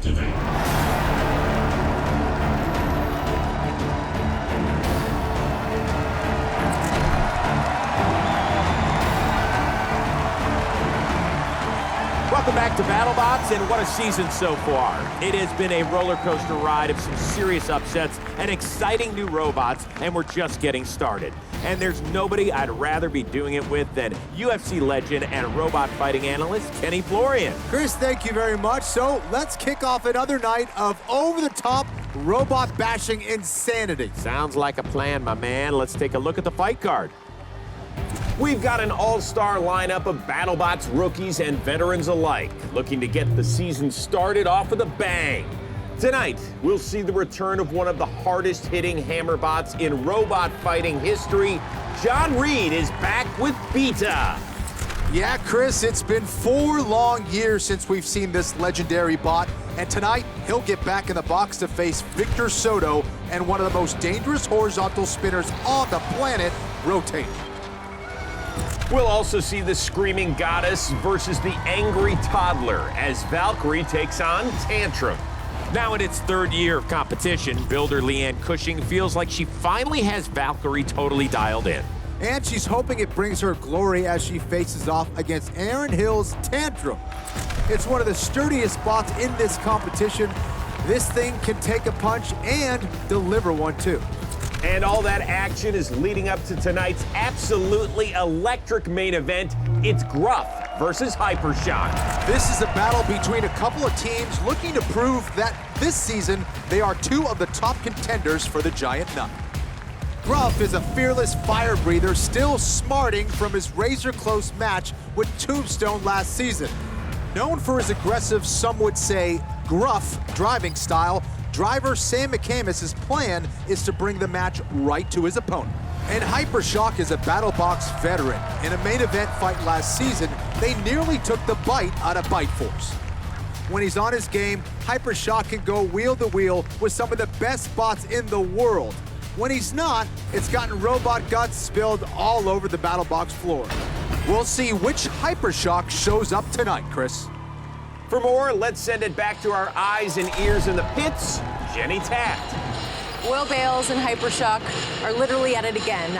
activate. Welcome back to BattleBots, and what a season so far. It has been a roller coaster ride of some serious upsets and exciting new robots, and we're just getting started. And there's nobody I'd rather be doing it with than UFC legend and robot fighting analyst Kenny Florian. Chris, thank you very much. So let's kick off another night of over-the-top robot bashing insanity. Sounds like a plan, my man. Let's take a look at the fight card. We've got an all-star lineup of BattleBots rookies and veterans alike, looking to get the season started off with a bang. Tonight, we'll see the return of one of the hardest-hitting hammerbots in robot fighting history. John Reed is back with Beta. Yeah, Chris, it's been 4 long years since we've seen this legendary bot, and tonight he'll get back in the box to face Victor Soto and one of the most dangerous horizontal spinners on the planet, Rotate. We'll also see the Screaming Goddess versus the Angry Toddler as Valkyrie takes on Tantrum. Now in its 3rd year of competition, builder Leanne Cushing feels like she finally has Valkyrie totally dialed in. And she's hoping it brings her glory as she faces off against Aaron Hill's Tantrum. It's one of the sturdiest bots in this competition. This thing can take a punch and deliver one too. And all that action is leading up to tonight's absolutely electric main event. It's Gruff versus Hypershock. This is a battle between a couple of teams looking to prove that this season they are 2 of the top contenders for the Giant Nut. Gruff is a fearless fire breather still smarting from his razor-close match with Tombstone last season. Known for his aggressive, some would say, gruff driving style, driver Sam McCamus' plan is to bring the match right to his opponent. And Hypershock is a BattleBots veteran. In a main event fight last season, they nearly took the bite out of Bite Force. When he's on his game, Hypershock can go wheel to wheel with some of the best bots in the world. When he's not, it's gotten robot guts spilled all over the BattleBots floor. We'll see which Hypershock shows up tonight, Chris. For more, let's send it back to our eyes and ears in the pits, Jenny Taft. Will Bales and Hypershock are literally at it again.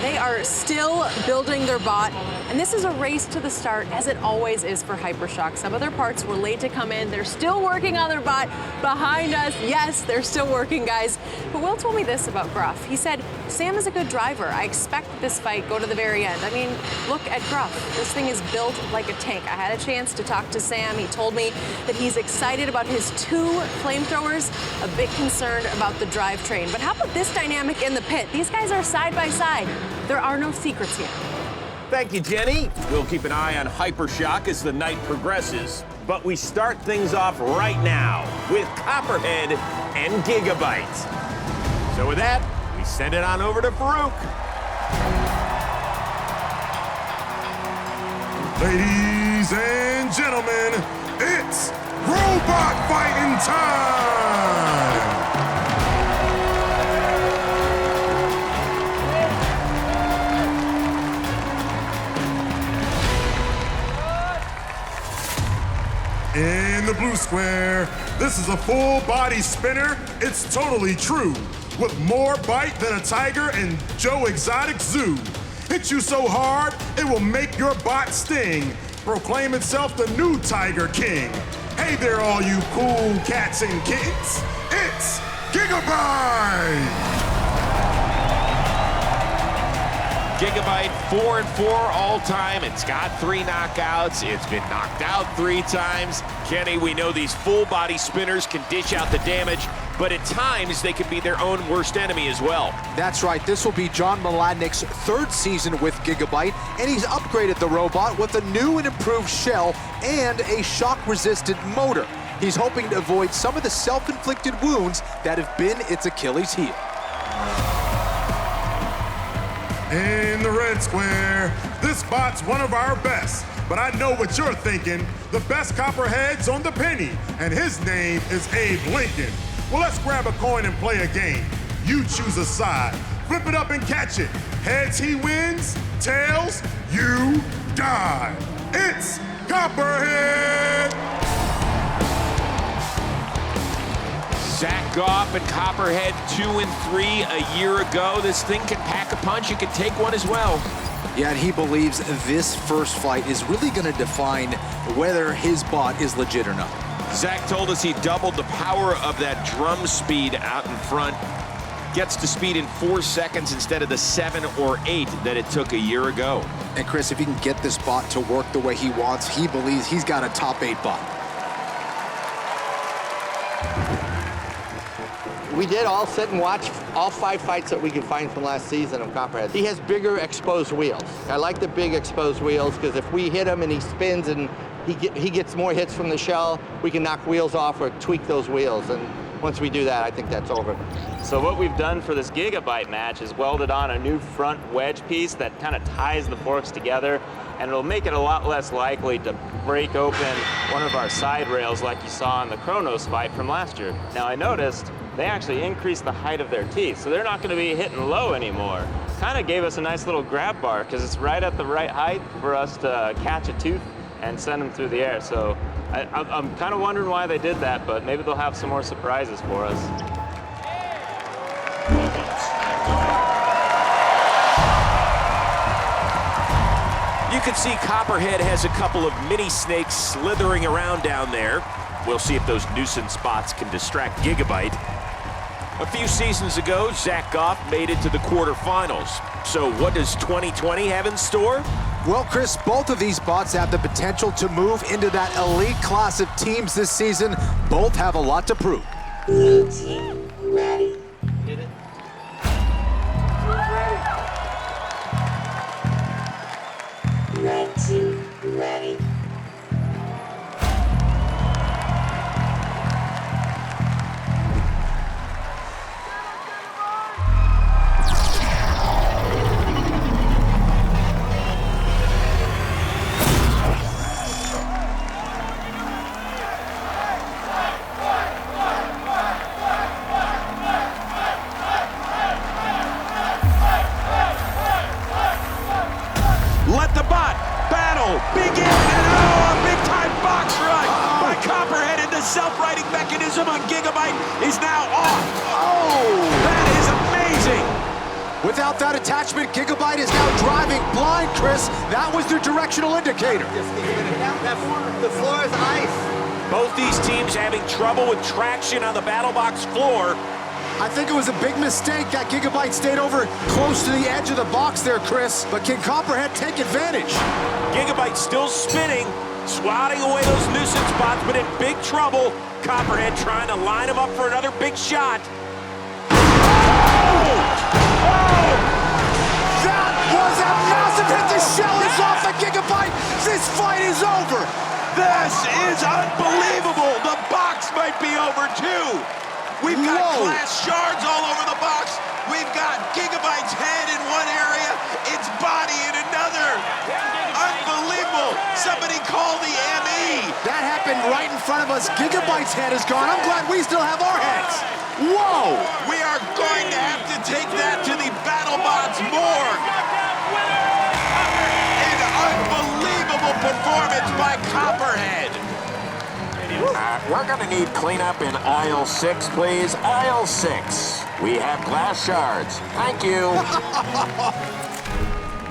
They are still building their bot, and this is a race to the start, as it always is for Hypershock. Some of their parts were late to come in. They're still working on their bot behind us. Yes, they're still working, guys. But Will told me this about Gruff. He said, Sam is a good driver. I expect this fight go to the very end. I mean, look at Gruff. This thing is built like a tank. I had a chance to talk to Sam. He told me that he's excited about his 2 flamethrowers, a bit concerned about the drivetrain. But how about this dynamic in the pit? These guys are side by side. There are no secrets here. Thank you, Jenny. We'll keep an eye on Hypershock as the night progresses. But we start things off right now with Copperhead and Gigabyte. So with that, we send it on over to Farouk. Ladies and gentlemen, it's robot fighting time! In the blue square, this is a full-body spinner. It's totally true. With more bite than a tiger in Joe Exotic Zoo. Hit you so hard, it will make your bot sting. Proclaim itself the new Tiger King. Hey there, all you cool cats and kittens. It's Gigabyte! Gigabyte 4-4 all time. It's got 3 knockouts. It's been knocked out 3 times. Kenny, we know these full body spinners can dish out the damage, but at times they can be their own worst enemy as well. That's right. This will be John Mladnick's 3rd season with Gigabyte, and he's upgraded the robot with a new and improved shell and a shock-resistant motor. He's hoping to avoid some of the self-inflicted wounds that have been its Achilles heel. In the red square, this bot's one of our best, but I know what you're thinking. The best copperhead's on the penny, and his name is Abe Lincoln. Well, let's grab a coin and play a game. You choose a side, flip it up and catch it. Heads, he wins. Tails, you die. It's Copperhead! Zach Goff and Copperhead 2 and 3 a year ago. This thing can pack a punch. It can take one as well. Yeah, and he believes this first fight is really going to define whether his bot is legit or not. Zach told us he doubled the power of that drum speed out in front. Gets to speed in 4 seconds instead of the 7 or 8 that it took a year ago. And Chris, if he can get this bot to work the way he wants, he believes he's got a top 8 bot. We did all sit and watch all 5 fights that we could find from last season of Copperhead. He has bigger exposed wheels. I like the big exposed wheels because if we hit him and he spins and he gets more hits from the shell, we can knock wheels off or tweak those wheels. And once we do that, I think that's over. So what we've done for this Gigabyte match is welded on a new front wedge piece that kind of ties the forks together, and it'll make it a lot less likely to break open one of our side rails like you saw in the Kronos fight from last year. Now I noticed they actually increased the height of their teeth, so they're not going to be hitting low anymore. Kind of gave us a nice little grab bar because it's right at the right height for us to catch a tooth and send them through the air. So I'm kind of wondering why they did that, but maybe they'll have some more surprises for us. You can see Copperhead has a couple of mini snakes slithering around down there. We'll see if those nuisance spots can distract Gigabyte. A few seasons ago, Zach Goff made it to the quarterfinals. So what does 2020 have in store? Well, Chris, both of these bots have the potential to move into that elite class of teams this season. Both have a lot to prove. Blue team ready. Hit it. Red team ready. Let the bot battle begin, and a big-time box run by Copperhead, and the self-righting mechanism on Gigabyte is now off. Oh, that is amazing. Without that attachment, Gigabyte is now driving blind, Chris. That was their directional indicator. The floor is ice. Both these teams having trouble with traction on the battle box floor. I think it was a big mistake that Gigabyte stayed over close to the edge of the box there, Chris. But can Copperhead take advantage? Gigabyte still spinning, swatting away those nuisance spots, but in big trouble. Copperhead trying to line him up for another big shot. That was a massive hit. The shell is off the Gigabyte. This fight is over. This is unbelievable. The box might be over too. We've got glass shards all over the box. We've got Gigabyte's head in one area, its body in another. Unbelievable. Somebody call the ME. That happened right in front of us. Gigabyte's head is gone. I'm glad we still have our heads. Whoa! We are going to have to take that to the BattleBots morgue. An unbelievable performance by Copperhead. We're going to need cleanup in aisle 6, please. Aisle 6. We have glass shards. Thank you.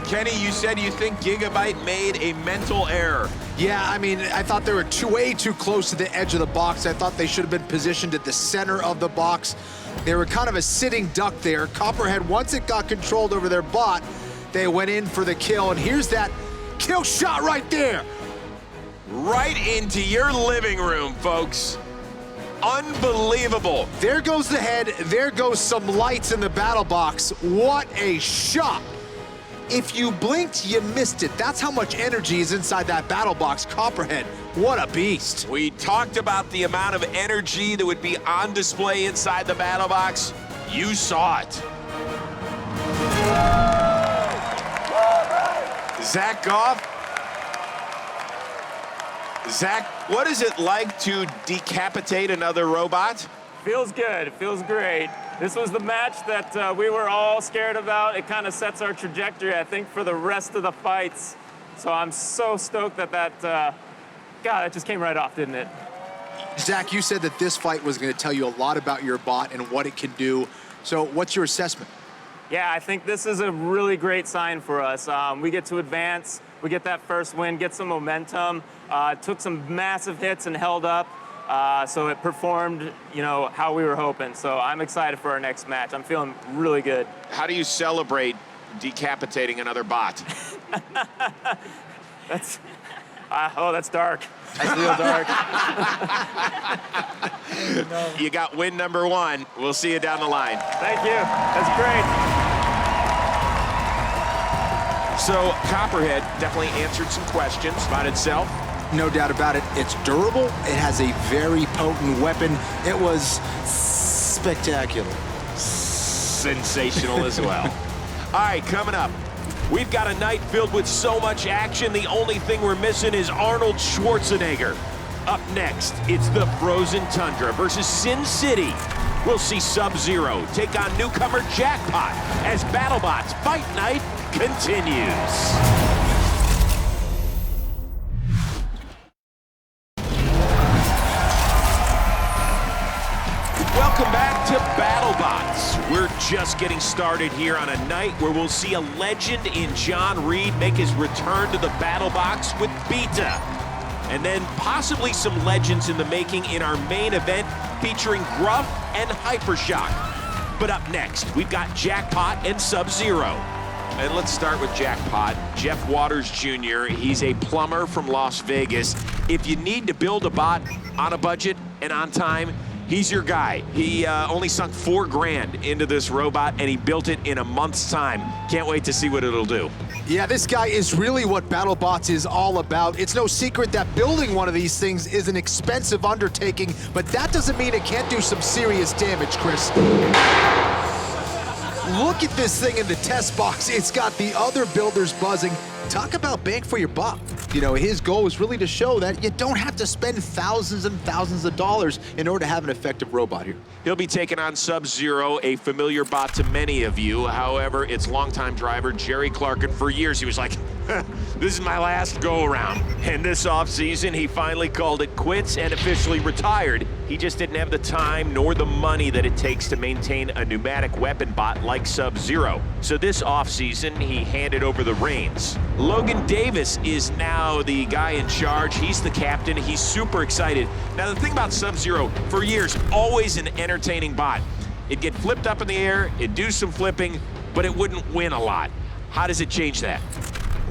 Kenny, you said you think Gigabyte made a mental error. Yeah, I mean, I thought they were way too close to the edge of the box. I thought they should have been positioned at the center of the box. They were kind of a sitting duck there. Copperhead, once it got controlled over their bot, they went in for the kill. And here's that kill shot right there. Right into your living room, folks. Unbelievable. There goes the head. There goes some lights in the battle box. What a shot. If you blinked, you missed it. That's how much energy is inside that battle box. Copperhead, what a beast. We talked about the amount of energy that would be on display inside the battle box. You saw it. Zach Goff. Zach, what is it like to decapitate another robot? Feels good. It feels great. This was the match that we were all scared about. It kind of sets our trajectory, I think, for the rest of the fights. So I'm so stoked that God, it just came right off, didn't it? Zach, you said that this fight was going to tell you a lot about your bot and what it can do. So what's your assessment? Yeah, I think this is a really great sign for us. We get to advance, we get that first win, get some momentum, took some massive hits and held up, so it performed, how we were hoping. So I'm excited for our next match. I'm feeling really good. How do you celebrate decapitating another bot? That's dark. That's real dark. You got win number 1. We'll see you down the line. Thank you. That's great. So Copperhead definitely answered some questions about itself. No doubt about it. It's durable. It has a very potent weapon. It was spectacular. Sensational as well. All right, coming up, we've got a night filled with so much action, the only thing we're missing is Arnold Schwarzenegger. Up next, it's the Frozen Tundra versus Sin City. We'll see Sub-Zero take on newcomer Jackpot as BattleBots Fight Night continues. Welcome back to BattleBots. We're just getting started here on a night where we'll see a legend in John Reed make his return to the battle box with Beta. And then possibly some legends in the making in our main event featuring Gruff and Hypershock. But up next, we've got Jackpot and Sub-Zero. And let's start with Jackpot. Jeff Waters Jr., he's a plumber from Las Vegas. If you need to build a bot on a budget and on time, he's your guy. He only sunk $4 grand into this robot, and he built it in a month's time. Can't wait to see what it'll do. Yeah, this guy is really what BattleBots is all about. It's no secret that building one of these things is an expensive undertaking, but that doesn't mean it can't do some serious damage, Chris. Look at this thing in the test box. It's got the other builders buzzing. Talk about bang for your buck. His goal is really to show that you don't have to spend thousands and thousands of dollars in order to have an effective robot here. He'll be taking on Sub-Zero, a familiar bot to many of you. However, it's longtime driver Jerry Clarkin. For years, he was like, this is my last go-around. And this offseason, he finally called it quits and officially retired. He just didn't have the time nor the money that it takes to maintain a pneumatic weapon bot like Sub-Zero. So this offseason, he handed over the reins. Logan Davis is now the guy in charge. He's the captain. He's super excited. Now, the thing about Sub-Zero, for years, always an entertaining bot. It'd get flipped up in the air, it'd do some flipping, but it wouldn't win a lot. How does it change that?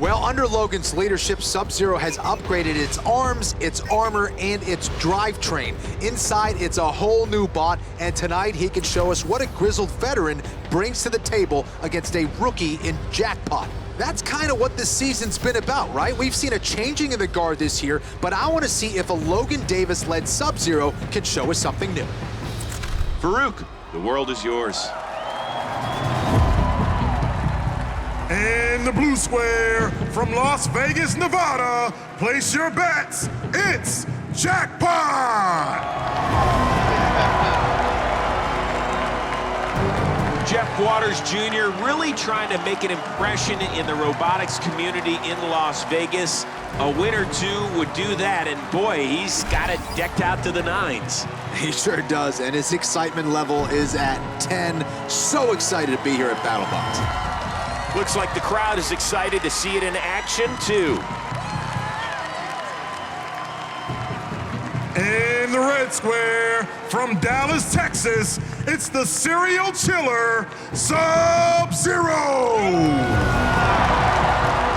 Well, under Logan's leadership, Sub-Zero has upgraded its arms, its armor, and its drivetrain. Inside, it's a whole new bot, and tonight he can show us what a grizzled veteran brings to the table against a rookie in Jackpot. That's kind of what this season's been about, right? We've seen a changing of the guard this year, but I want to see if a Logan Davis-led Sub-Zero can show us something new. Farouk, the world is yours. In the blue square from Las Vegas, Nevada, place your bets. It's Jackpot! Jeff Waters Jr. really trying to make an impression in the robotics community in Las Vegas. A win or two would do that, and boy, he's got it decked out to the nines. He sure does, and his excitement level is at 10. So excited to be here at BattleBots. Looks like the crowd is excited to see it in action, too. In the red square from Dallas, Texas, it's the serial killer, Sub-Zero!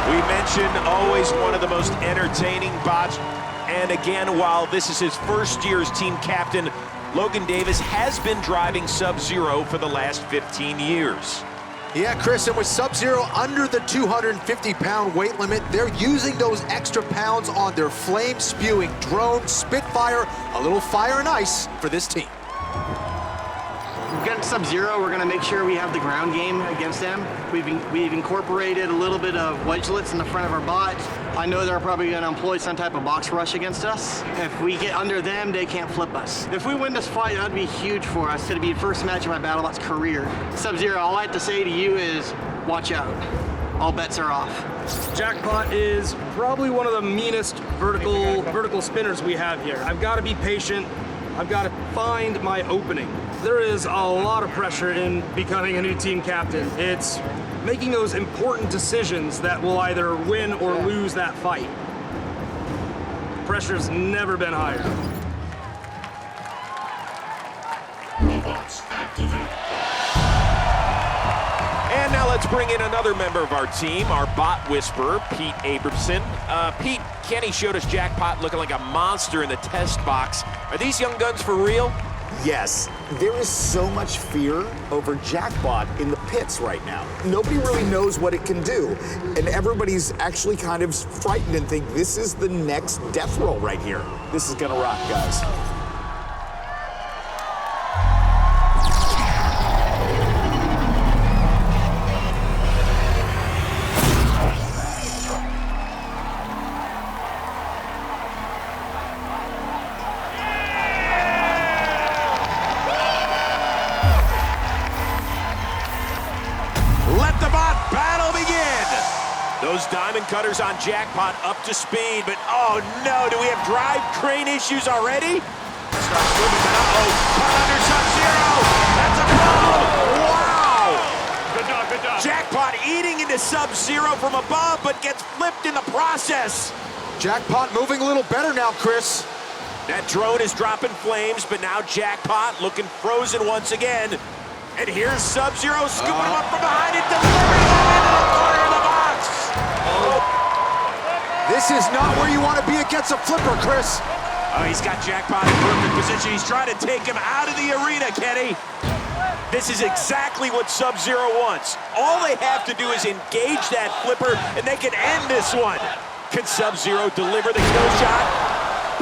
We mentioned always one of the most entertaining bots. And again, while this is his first year as team captain, Logan Davis has been driving Sub-Zero for the last 15 years. Yeah, Chris, and with Sub-Zero under the 250-pound weight limit, they're using those extra pounds on their flame-spewing drone, Spitfire, a little fire and ice for this team. We've got Sub-Zero. We're going to make sure we have the ground game against them. We've incorporated a little bit of wedgelets in the front of our bot. I know they're probably going to employ some type of box rush against us. If we get under them, they can't flip us. If we win this fight, that'd be huge for us. It'd be the first match of my BattleBots career. Sub-Zero, all I have to say to you is watch out. all bets are off. Jackpot is probably one of the meanest vertical spinners we have here. I've got to be patient. I've got to find my opening. There is a lot of pressure in becoming a new team captain. It's making those important decisions that will either win or lose that fight. Pressure's never been higher. And now let's bring in another member of our team, our bot whisperer, Pete Abramson. Pete, Kenny showed us Jackpot looking like a monster in the test box. Are these young guns for real? Yes, there is so much fear over Jackpot in the pits right now. Nobody really knows what it can do, and everybody's actually kind of frightened and think this is the next death roll right here. This is gonna rock, guys. Those diamond cutters on Jackpot up to speed, but oh no, do we have drive train issues already? Starts moving, but uh-oh, caught under Sub-Zero. That's a blow! Wow! Good dog, good dog. Jackpot eating into Sub-Zero from above, but gets flipped in the process. Jackpot moving a little better now, Chris. That drone is dropping flames, but now Jackpot looking frozen once again. And here's Sub-Zero scooping him up from behind and delivering him into the corner of the box. This is not where you want to be against a flipper, Chris. Oh, he's got Jackpot in perfect position. He's trying to take him out of the arena, Kenny. This is exactly what Sub-Zero wants. All they have to do is engage that flipper, and they can end this one. Can Sub-Zero deliver the kill shot?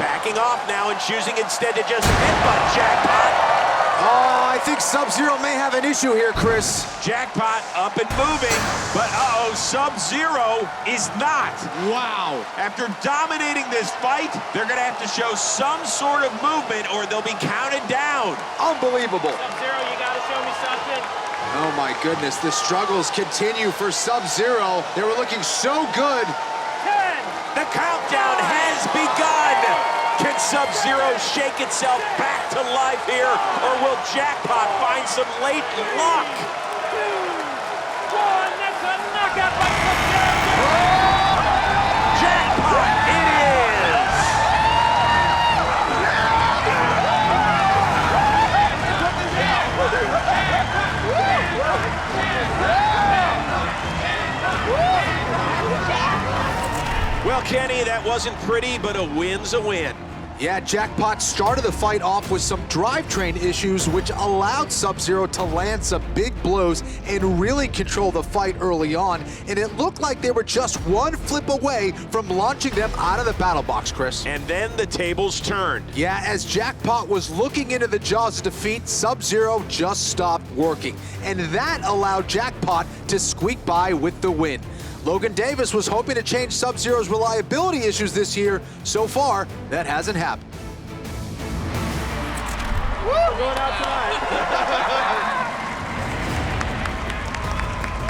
Backing off now and choosing instead to just headbutt Jackpot. Oh, I think Sub-Zero may have an issue here, Chris. Jackpot up and moving, but uh-oh, Sub-Zero is not. Wow. After dominating this fight, they're gonna have to show some sort of movement or they'll be counted down. Unbelievable. Sub-Zero, you gotta show me something. Oh my goodness, the struggles continue for Sub-Zero. They were looking so good. 10. The countdown has begun. Can Sub-Zero shake itself back to life here, or will Jackpot find some late luck? 2, 1, that's a knockout by Sub-Zero. Jackpot it is! Well, Kenny, that wasn't pretty, but a win's a win. Yeah, Jackpot started the fight off with some drivetrain issues, which allowed Sub-Zero to land some big blows and really control the fight early on. And it looked like they were just one flip away from launching them out of the battle box, Chris. And then the tables turned. Yeah, as Jackpot was looking into the jaws of defeat, Sub-Zero just stopped working. And that allowed Jackpot to squeak by with the win. Logan Davis was hoping to change Sub-Zero's reliability issues this year. So far, that hasn't happened. We're going out tonight.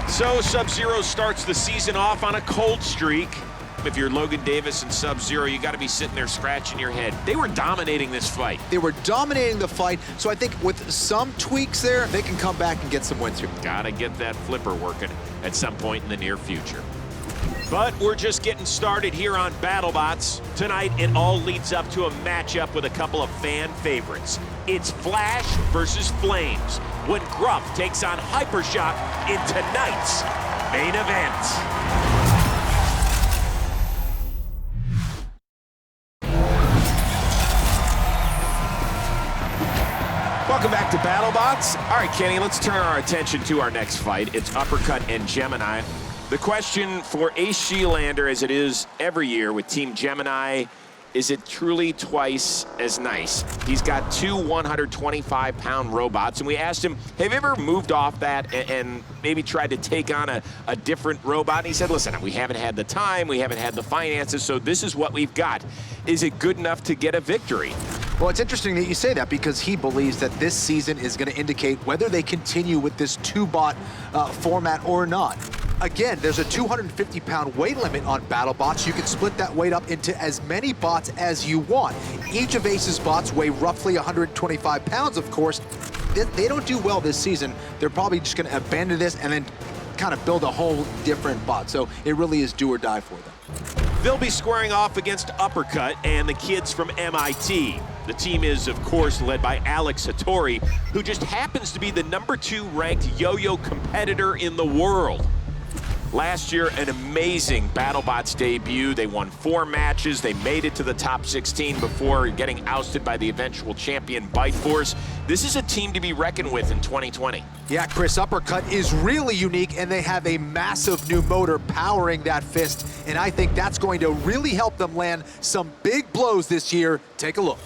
So Sub-Zero starts the season off on a cold streak. If you're Logan Davis and Sub-Zero, you got to be sitting there scratching your head. They were dominating this fight. They were dominating the fight, so I think with some tweaks there, they can come back and get some wins here. Got to get that flipper working at some point in the near future. But we're just getting started here on BattleBots. Tonight, it all leads up to a matchup with a couple of fan favorites. It's Flash versus Flames when Gruff takes on Hypershock in tonight's main event. Welcome back to BattleBots. All right, Kenny, let's turn our attention to our next fight. It's Uppercut and Gemini. The question for Ace Sheelander, as it is every year with Team Gemini, is it truly twice as nice? He's got two 125-pound robots, and we asked him, have you ever moved off that and maybe tried to take on a different robot? And he said, listen, we haven't had the time, we haven't had the finances, so this is what we've got. Is it good enough to get a victory? Well, it's interesting that you say that because he believes that this season is going to indicate whether they continue with this two-bot format or not. Again, there's a 250-pound weight limit on BattleBots. You can split that weight up into as many bots as you want. Each of Ace's bots weigh roughly 125 pounds, of course. They don't do well this season. They're probably just going to abandon this and then kind of build a whole different bot. So it really is do or die for them. They'll be squaring off against Uppercut and the kids from MIT. The team is, of course, led by Alex Hattori, who just happens to be the #2 ranked yo-yo competitor in the world. Last year, an amazing BattleBots debut. They won 4 matches. They made it to the top 16 before getting ousted by the eventual champion Bite Force. This is a team to be reckoned with in 2020. Yeah, Chris, Uppercut is really unique, and they have a massive new motor powering that fist, and I think that's going to really help them land some big blows this year. Take a look.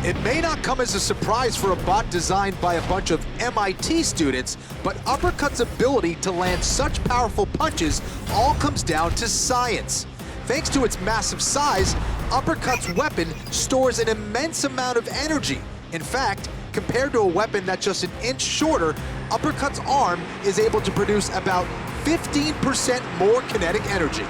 It may not come as a surprise for a bot designed by a bunch of MIT students, but Uppercut's ability to land such powerful punches all comes down to science. Thanks to its massive size, Uppercut's weapon stores an immense amount of energy. In fact, compared to a weapon that's just an inch shorter, Uppercut's arm is able to produce about 15% more kinetic energy.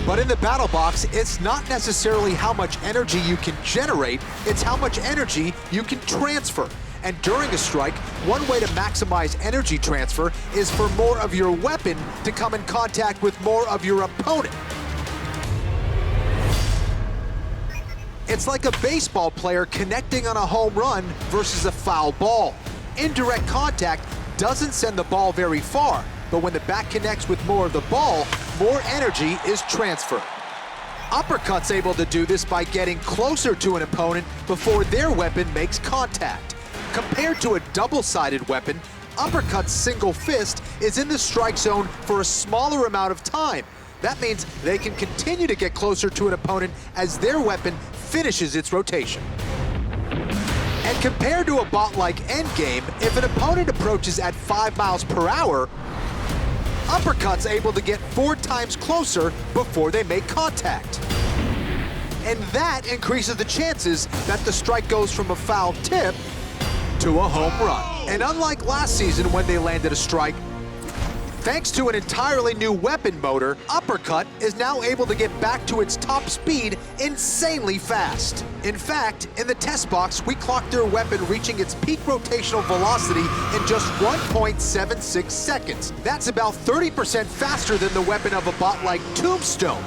But in the battle box, it's not necessarily how much energy you can generate, it's how much energy you can transfer. And during a strike, one way to maximize energy transfer is for more of your weapon to come in contact with more of your opponent. It's like a baseball player connecting on a home run versus a foul ball. Indirect contact doesn't send the ball very far, but when the bat connects with more of the ball, more energy is transferred. Uppercut's able to do this by getting closer to an opponent before their weapon makes contact. Compared to a double-sided weapon, Uppercut's single fist is in the strike zone for a smaller amount of time. That means they can continue to get closer to an opponent as their weapon finishes its rotation. And compared to a bot like Endgame, if an opponent approaches at 5 miles per hour, Uppercut's able to get 4 times closer before they make contact. And that increases the chances that the strike goes from a foul tip to a home run. And unlike last season when they landed a strike, thanks to an entirely new weapon motor, Uppercut is now able to get back to its top speed insanely fast. In fact, in the test box, we clocked their weapon reaching its peak rotational velocity in just 1.76 seconds. That's about 30% faster than the weapon of a bot like Tombstone.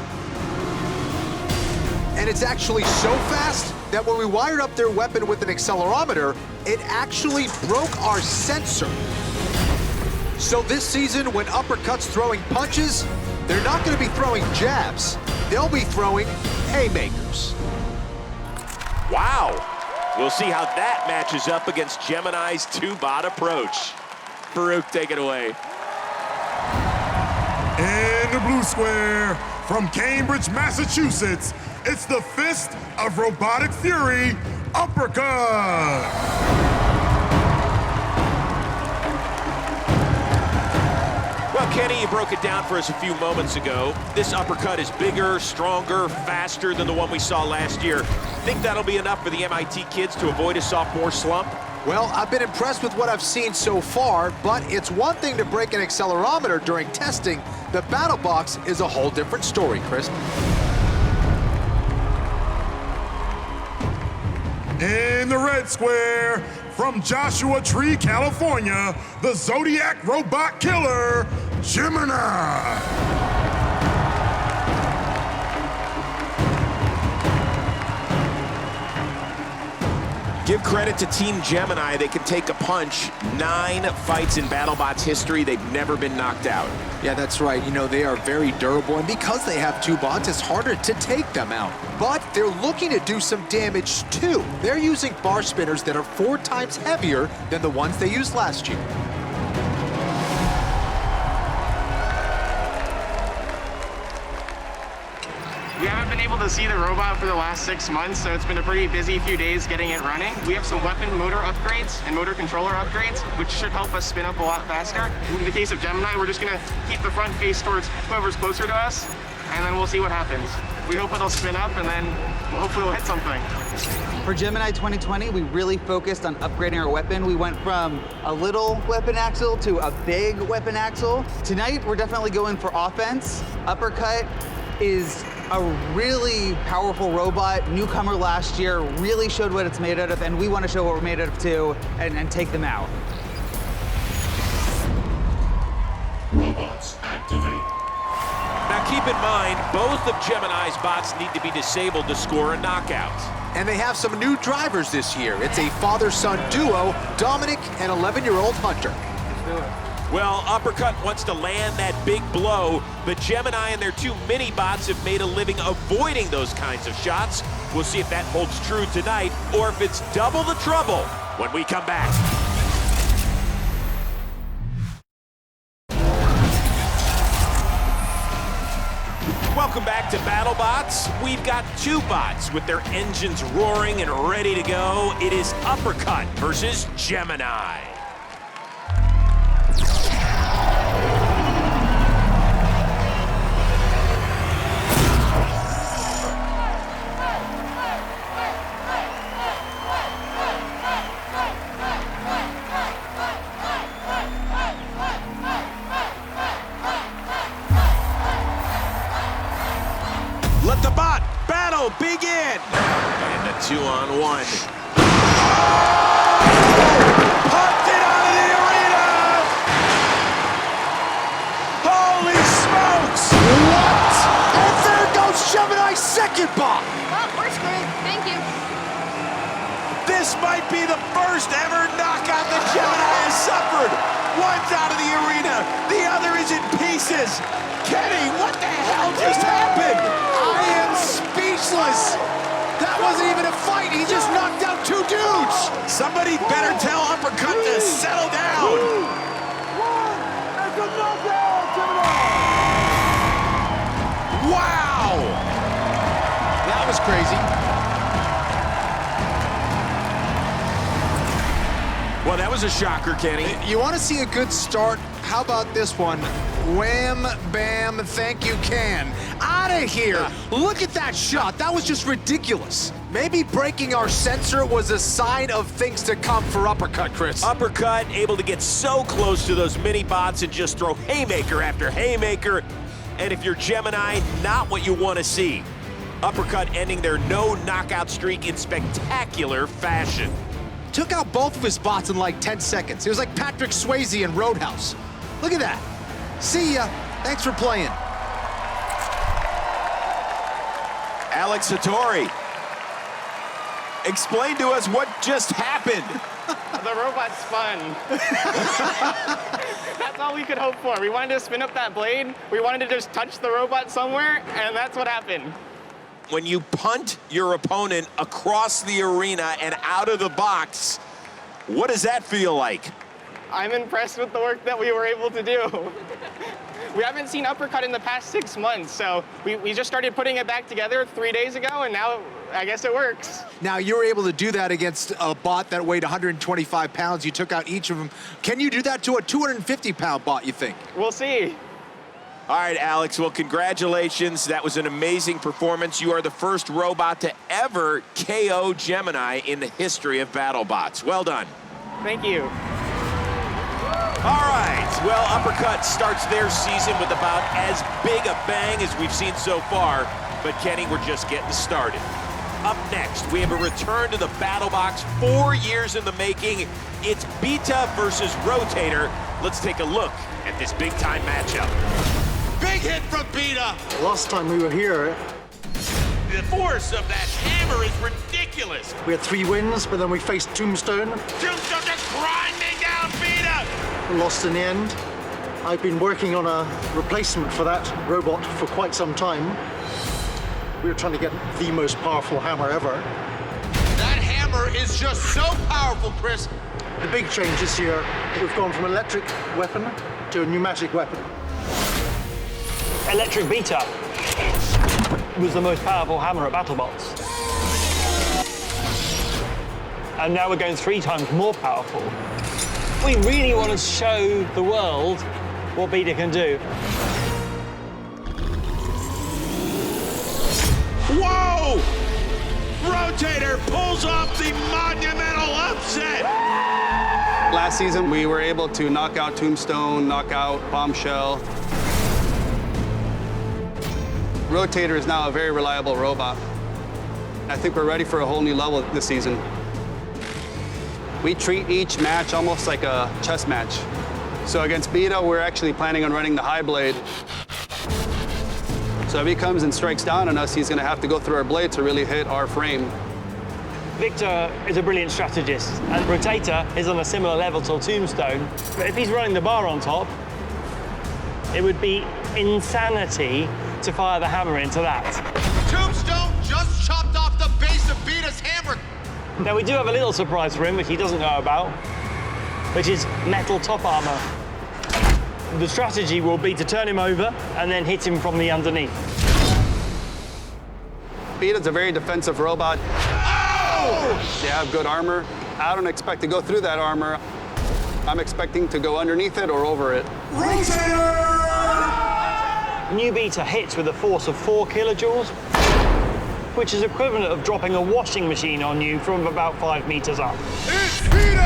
And it's actually so fast that when we wired up their weapon with an accelerometer, it actually broke our sensor. So this season, when Uppercut's throwing punches, they're not going to be throwing jabs. They'll be throwing haymakers. Wow. We'll see how that matches up against Gemini's 2-bot approach. Farouk, take it away. In the blue square, from Cambridge, Massachusetts, it's the Fist of Robotic Fury, Uppercut. Well, Kenny, you broke it down for us a few moments ago. This Uppercut is bigger, stronger, faster than the one we saw last year. Think that'll be enough for the MIT kids to avoid a sophomore slump? Well, I've been impressed with what I've seen so far, but it's one thing to break an accelerometer during testing. The battle box is a whole different story, Chris. In the red square, from Joshua Tree, California, the Zodiac Robot Killer, Gemini. Give credit to Team Gemini. They can take a punch. 9 fights in BattleBots history. They've never been knocked out. Yeah, that's right. You know, they are very durable, and because they have 2 bots, it's harder to take them out. But they're looking to do some damage, too. They're using bar spinners that are 4 times heavier than the ones they used last year. We haven't been able to see the robot for the last 6 months, so it's been a pretty busy few days getting it running. We have some weapon motor upgrades and motor controller upgrades, which should help us spin up a lot faster. In the case of Gemini, we're just gonna keep the front face towards whoever's closer to us, and then we'll see what happens. We hope it'll spin up, and then hopefully we'll hit something. For Gemini 2020, we really focused on upgrading our weapon. We went from a little weapon axle to a big weapon axle. Tonight, we're definitely going for offense. Uppercut is a really powerful robot. Newcomer last year, really showed what it's made out of, and we want to show what we're made out of too, and take them out. Robots activate. Now keep in mind, both of Gemini's bots need to be disabled to score a knockout. And they have some new drivers this year. It's a father-son duo, Dominic and 11-year-old Hunter. Well, Uppercut wants to land that big blow, but Gemini and their two mini-bots have made a living avoiding those kinds of shots. We'll see if that holds true tonight, or if it's double the trouble when we come back. Welcome back to BattleBots. We've got two bots with their engines roaring and ready to go. It is Uppercut versus Gemini. Let the bot battle begin. And a 2-on-1. Pumped it out of the arena. Holy smokes. What? And there goes Gemini's second bot. Well, we're screwed. Thank you. This might be the first ever knockout that Gemini has suffered. One's out of the arena. The other is in pieces. Kenny, what the hell just happened? I am speechless. That wasn't even a fight. He just knocked out two dudes. Somebody better tell Uppercut to settle down. Wow. That was crazy. Well, that was a shocker, Kenny. You want to see a good start? How about this one? Wham, bam, thank you, can. Out of here. Look at that shot. That was just ridiculous. Maybe breaking our sensor was a sign of things to come for Uppercut, Chris. Uppercut able to get so close to those mini-bots and just throw haymaker after haymaker. And if you're Gemini, not what you want to see. Uppercut ending their no knockout streak in spectacular fashion. Took out both of his bots in like 10 seconds. It was like Patrick Swayze in Roadhouse. Look at that. See ya. Thanks for playing. Alex Hattori, explain to us what just happened. The robot spun. That's all we could hope for. We wanted to spin up that blade. We wanted to just touch the robot somewhere, and that's what happened. When you punt your opponent across the arena and out of the box, what does that feel like? I'm impressed with the work that we were able to do. We haven't seen Uppercut in the past 6 months, so we just started putting it back together 3 days ago, and now I guess it works. Now, you were able to do that against a bot that weighed 125 pounds. You took out each of them. Can you do that to a 250-pound bot, you think? We'll see. All right, Alex, well, congratulations. That was an amazing performance. You are the first robot to ever KO Gemini in the history of BattleBots. Well done. Thank you. All right, well, Uppercut starts their season with about as big a bang as we've seen so far, but Kenny, we're just getting started. Up next, we have a return to the BattleBox 4 years in the making. It's Beta versus Rotator. Let's take a look at this big-time matchup. Big hit from Beta. Last time we were here, The force of that hammer is ridiculous. we had 3 wins, but then we faced Tombstone, Tombstone just grinding down Beta. lost in the end. I've been working on a replacement for that robot for quite some time. We were trying to get the most powerful hammer ever. That hammer is just so powerful, Chris. The big change this year, we've gone from electric weapon to a pneumatic weapon. Electric Beta was the most powerful hammer at BattleBots. And now we're going 3 times more powerful. We really want to show the world what Beta can do. Whoa! Rotator pulls off the monumental upset. Last season, we were able to knock out Tombstone, knock out Bombshell. Rotator is now a very reliable robot. I think we're ready for a whole new level this season. We treat each match almost like a chess match. So against Beta, we're actually planning on running the high blade. So if he comes and strikes down on us, he's going to have to go through our blade to really hit our frame. Victor is a brilliant strategist, and Rotator is on a similar level to Tombstone. But if he's running the bar on top, it would be insanity to fire the hammer into that. Tombstone just chopped off the base of Beta's hammer. Now, we do have a little surprise for him, which he doesn't know about, which is metal top armor. The strategy will be to turn him over and then hit him from the underneath. Beta's a very defensive robot. They have good armor. I don't expect to go through that armor. I'm expecting to go underneath it or over it. Rotator! New Beta hits with a force of 4 kilojoules, which is equivalent of dropping a washing machine on you from about 5 meters up. It's Beta!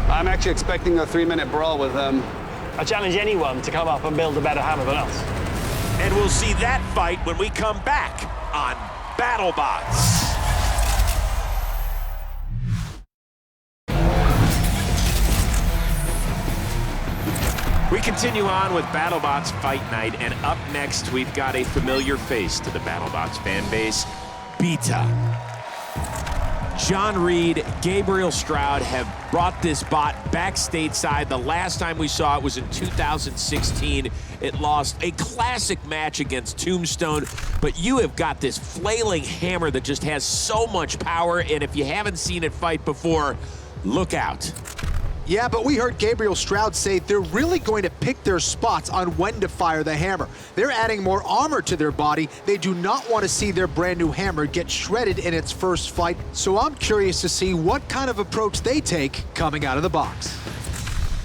I'm actually expecting a 3-minute brawl with them. I challenge anyone to come up and build a better hammer than us. And we'll see that fight when we come back on BattleBots. We continue on with BattleBots Fight Night, and up next we've got a familiar face to the BattleBots fan base, Beta. John Reed, Gabriel Stroud have brought this bot back stateside. The last time we saw it was in 2016. It lost a classic match against Tombstone, but you have got this flailing hammer that just has so much power, and if you haven't seen it fight before, look out. Yeah, but we heard Gabriel Stroud say they're really going to pick their spots on when to fire the hammer. They're adding more armor to their body. They do not want to see their brand new hammer get shredded in its first fight, so I'm curious to see what kind of approach they take coming out of the box.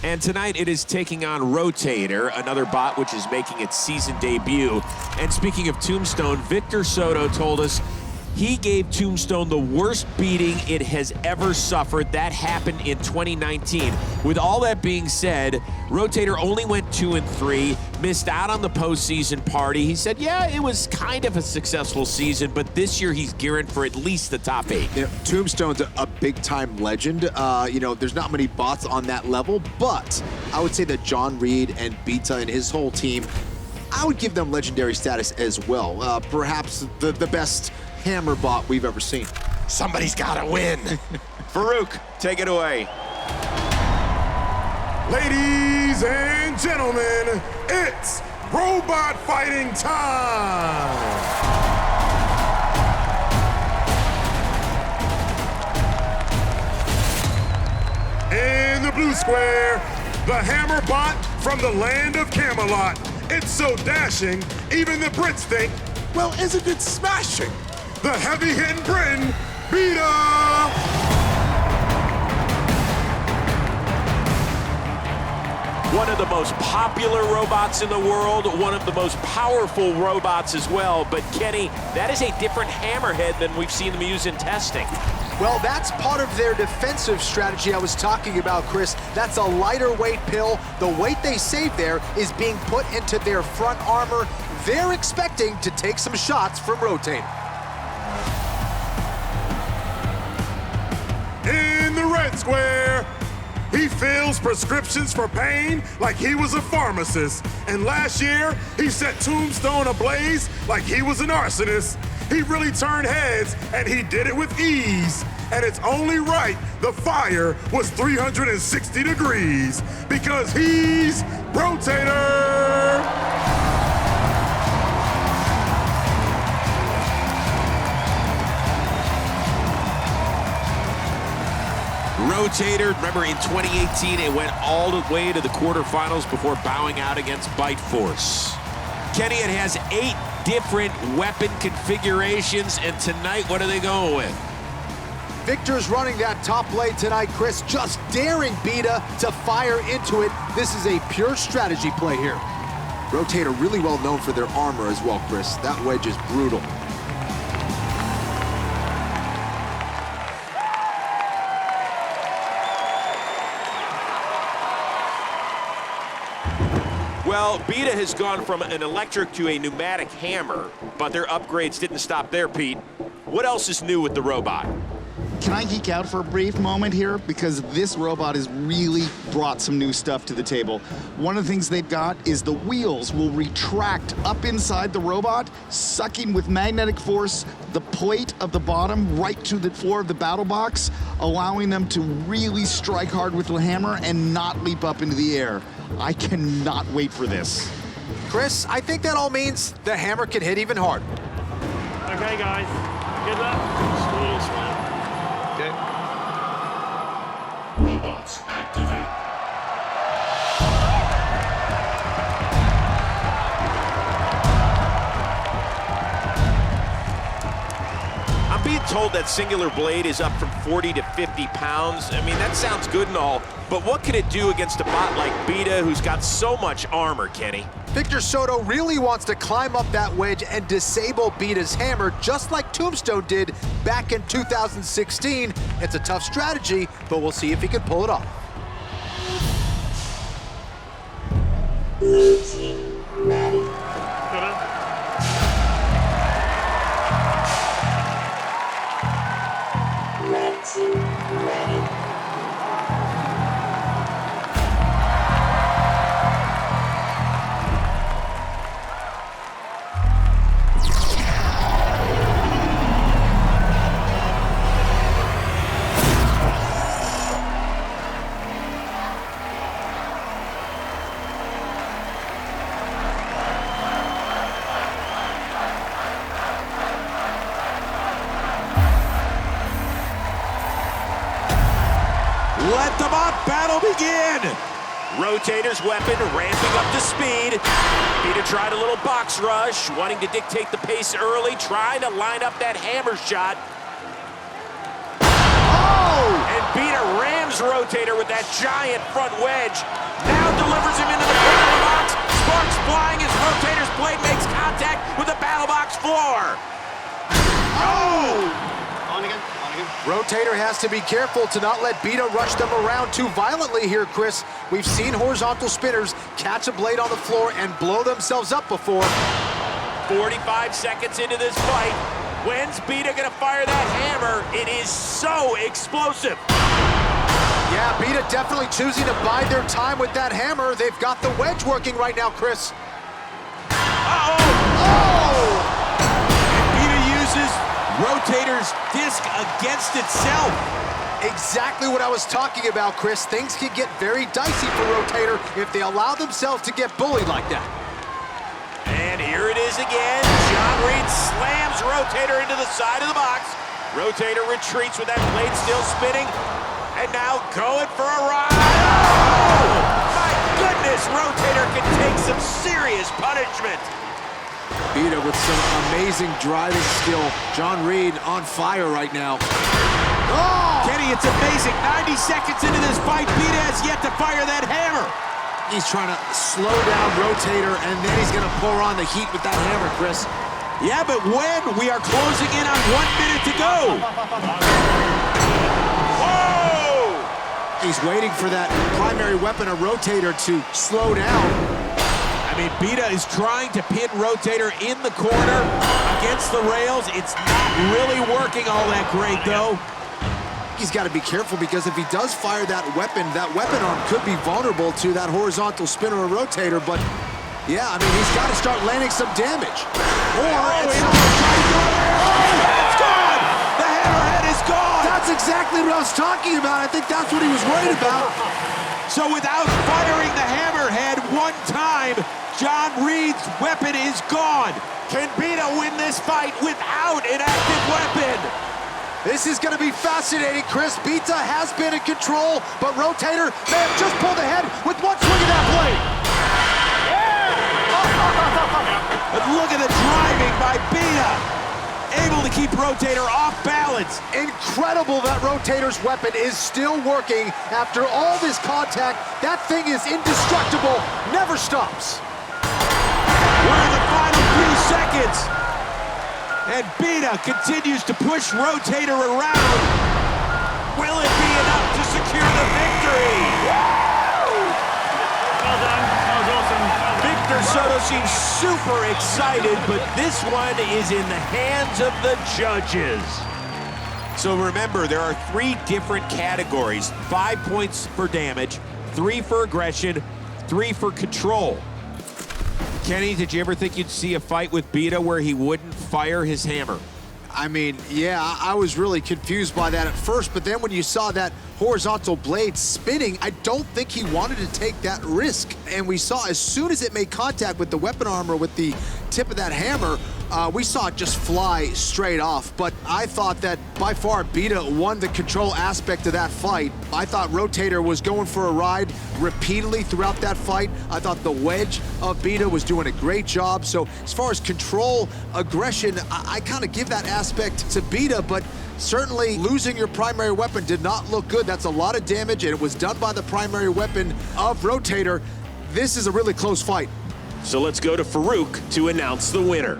And tonight it is taking on Rotator, another bot which is making its season debut. And speaking of Tombstone, Victor Soto told us he gave Tombstone the worst beating it has ever suffered. That happened in 2019. With all that being said, Rotator only went 2-3, missed out on the postseason party. He said, yeah, it was kind of a successful season, but this year he's gearing for at least the top 8. You know, Tombstone's a big-time legend. You know, there's not many bots on that level, but I would say that John Reed and Beta and his whole team, I would give them legendary status as well. Perhaps the best hammer bot we've ever seen. Somebody's gotta win. Farouk, take it away. Ladies and gentlemen, it's robot fighting time. In the blue square, the hammer bot from the land of Camelot. It's so dashing, even the Brits think, well, isn't it smashing? The heavy-hitting Britain, Beta! One of the most popular robots in the world, one of the most powerful robots as well. But Kenny, that is a different hammerhead than we've seen them use in testing. Well, that's part of their defensive strategy I was talking about, Chris. That's a lighter weight pill. The weight they save there is being put into their front armor. They're expecting to take some shots from Rotator. In the red square, he fills prescriptions for pain like he was a pharmacist. And last year, he set Tombstone ablaze like he was an arsonist. He really turned heads, and he did it with ease. And it's only right the fire was 360 degrees, because he's Rotator! Rotator, remember in 2018, it went all the way to the quarterfinals before bowing out against Bite Force. Kenny, it has 8 different weapon configurations, and tonight, what are they going with? Victor's running that top blade tonight, Chris, just daring Beta to fire into it. This is a pure strategy play here. Rotator really well known for their armor as well, Chris. That wedge is brutal. Well, Beta has gone from an electric to a pneumatic hammer, but their upgrades didn't stop there, Pete. What else is new with the robot? Can I geek out for a brief moment here? Because this robot has really brought some new stuff to the table. One of the things they've got is the wheels will retract up inside the robot, sucking with magnetic force the plate of the bottom right to the floor of the battle box, allowing them to really strike hard with the hammer and not leap up into the air. I cannot wait for this. Chris, I think that all means the hammer can hit even harder. Okay, guys. Good luck. Okay. Robots activate. I'm being told that singular blade is up from 40 to 50 pounds. I mean, that sounds good and all, but what can it do against a bot like Beta who's got so much armor, Kenny? Victor Soto really wants to climb up that wedge and disable Beta's hammer, just like Tombstone did back in 2016. It's a tough strategy, but we'll see if he can pull it off. Blue team ready. Red team ready. Let the bot battle begin! Rotator's weapon ramping up to speed. Beta tried a little box rush, wanting to dictate the pace early, trying to line up that hammer shot. Oh! And Beta rams Rotator with that giant front wedge. Now delivers him into the corner of the box. Sparks flying as Rotator's blade makes contact with the battle box floor. Oh! On again. Rotator has to be careful to not let Beta rush them around too violently here, Chris. We've seen horizontal spinners catch a blade on the floor and blow themselves up before. 45 seconds into this fight. When's Beta gonna fire that hammer? It is so explosive. Yeah, Beta definitely choosing to bide their time with that hammer. They've got the wedge working right now, Chris. Uh-oh! Oh! And Beta uses Rotator's disc against itself. Exactly what I was talking about, Chris. Things can get very dicey for Rotator if they allow themselves to get bullied like that. And here it is again. John Reed slams Rotator into the side of the box. Rotator retreats with that blade still spinning. And now going for a ride. Oh! My goodness, Rotator can take some serious punishment. Beta with some amazing driving skill. John Reed on fire right now. Oh! Kenny, it's amazing. 90 seconds into this fight, Beta has yet to fire that hammer. He's trying to slow down Rotator, and then he's going to pour on the heat with that hammer, Chris. Yeah, but when? We are closing in on 1 minute to go. Whoa! He's waiting for that primary weapon, a Rotator, to slow down. I mean, Beta is trying to pin Rotator in the corner against the rails. It's not really working all that great, though. He's got to be careful because if he does fire that weapon arm could be vulnerable to that horizontal spinner or Rotator, but yeah, I mean, he's got to start landing some damage. It's gone! The hammerhead is gone! That's exactly what I was talking about. I think that's what he was worried about. So without firing the hammerhead one time, John Reed's weapon is gone. Can Beta win this fight without an active weapon? This is going to be fascinating, Chris. Beta has been in control, but Rotator may have just pulled ahead with one swing of that blade. But look at the driving by Beta. Able to keep Rotator off balance. Incredible that Rotator's weapon is still working after all this contact. That thing is indestructible, never stops. We're in the final few seconds. And Beta continues to push Rotator around. Will it be enough to secure the victory? Well done. That was awesome. Victor Soto seems super excited, but this one is in the hands of the judges. So remember, there are 3 different categories. 5 points for damage, 3 for aggression, 3 for control. Kenny, did you ever think you'd see a fight with Beta where he wouldn't fire his hammer? I mean, yeah, I was really confused by that at first, but then when you saw that horizontal blade spinning, I don't think he wanted to take that risk. And we saw as soon as it made contact with the weapon armor with the tip of that hammer, we saw it just fly straight off. But I thought that by far Beta won the control aspect of that fight. I thought Rotator was going for a ride repeatedly throughout that fight. I thought the wedge of Beta was doing a great job. So as far as control, aggression, I kind of give that aspect to Beta, but certainly losing your primary weapon did not look good. That's a lot of damage, and it was done by the primary weapon of Rotator. This is a really close fight. So let's go to Farouk to announce the winner.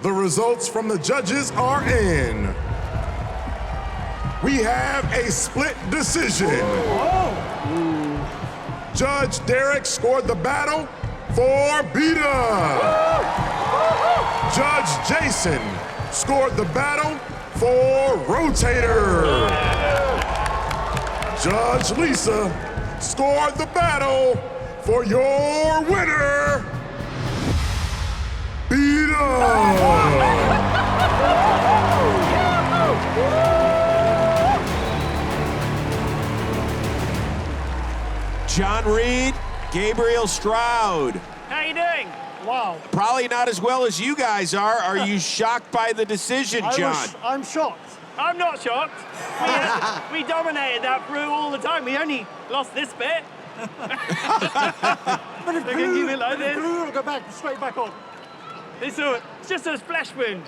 The results from the judges are in. We have a split decision. Judge Derek scored the battle for Beta. Judge Jason scored the battle for Rotator. Judge Lisa scored the battle for your winner, John Reed, Gabriel Stroud. How you doing? Wow. Probably not as well as you guys are. Are you shocked by the decision, John? I'm shocked. I'm not shocked. We dominated that through all the time. We only lost this bit. But if They're gonna keep it like this. it'll go back, straight back on. It's just a splash wound.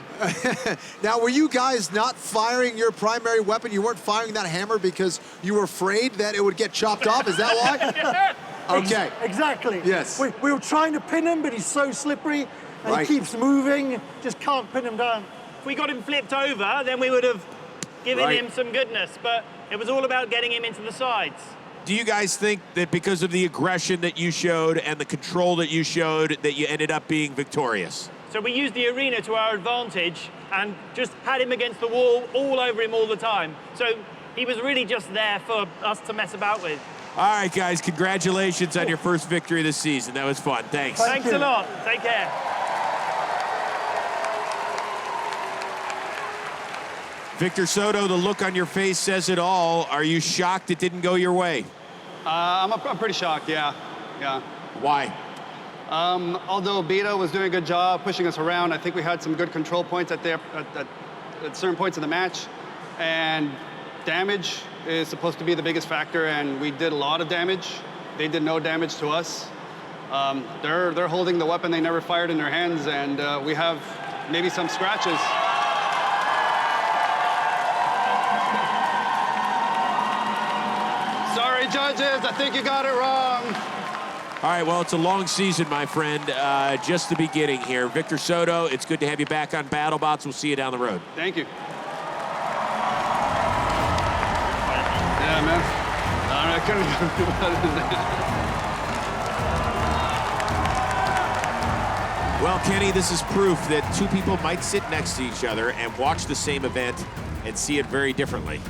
Now, were you guys not firing your primary weapon? You weren't firing that hammer because you were afraid that it would get chopped off? Is that why? Yeah. Okay. Exactly. Yes. We were trying to pin him, but he's so slippery, and Right. he keeps moving, just can't pin him down. If we got him flipped over, then we would have given Right. him some goodness, but it was all about getting him into the sides. Do you guys think that because of the aggression that you showed and the control that you showed that you ended up being victorious? So we used the arena to our advantage and just had him against the wall, all over him all the time. So he was really just there for us to mess about with. All right, guys, congratulations on your first victory this season. That was fun. Thanks. Thanks a lot. Take care. Victor Soto, the look on your face says it all. Are you shocked it didn't go your way? I'm pretty shocked, yeah. Why? Although Beta was doing a good job pushing us around, I think we had some good control points at certain points in the match. And damage is supposed to be the biggest factor, and we did a lot of damage. They did no damage to us. They're holding the weapon they never fired in their hands, and we have maybe some scratches. Sorry, judges, I think you got it wrong. All right, well, it's a long season, my friend. Just the beginning here. Victor Soto, it's good to have you back on BattleBots. We'll see you down the road. Thank you. Yeah, man. I couldn't do better than that. Well, Kenny, this is proof that two people might sit next to each other and watch the same event and see it very differently.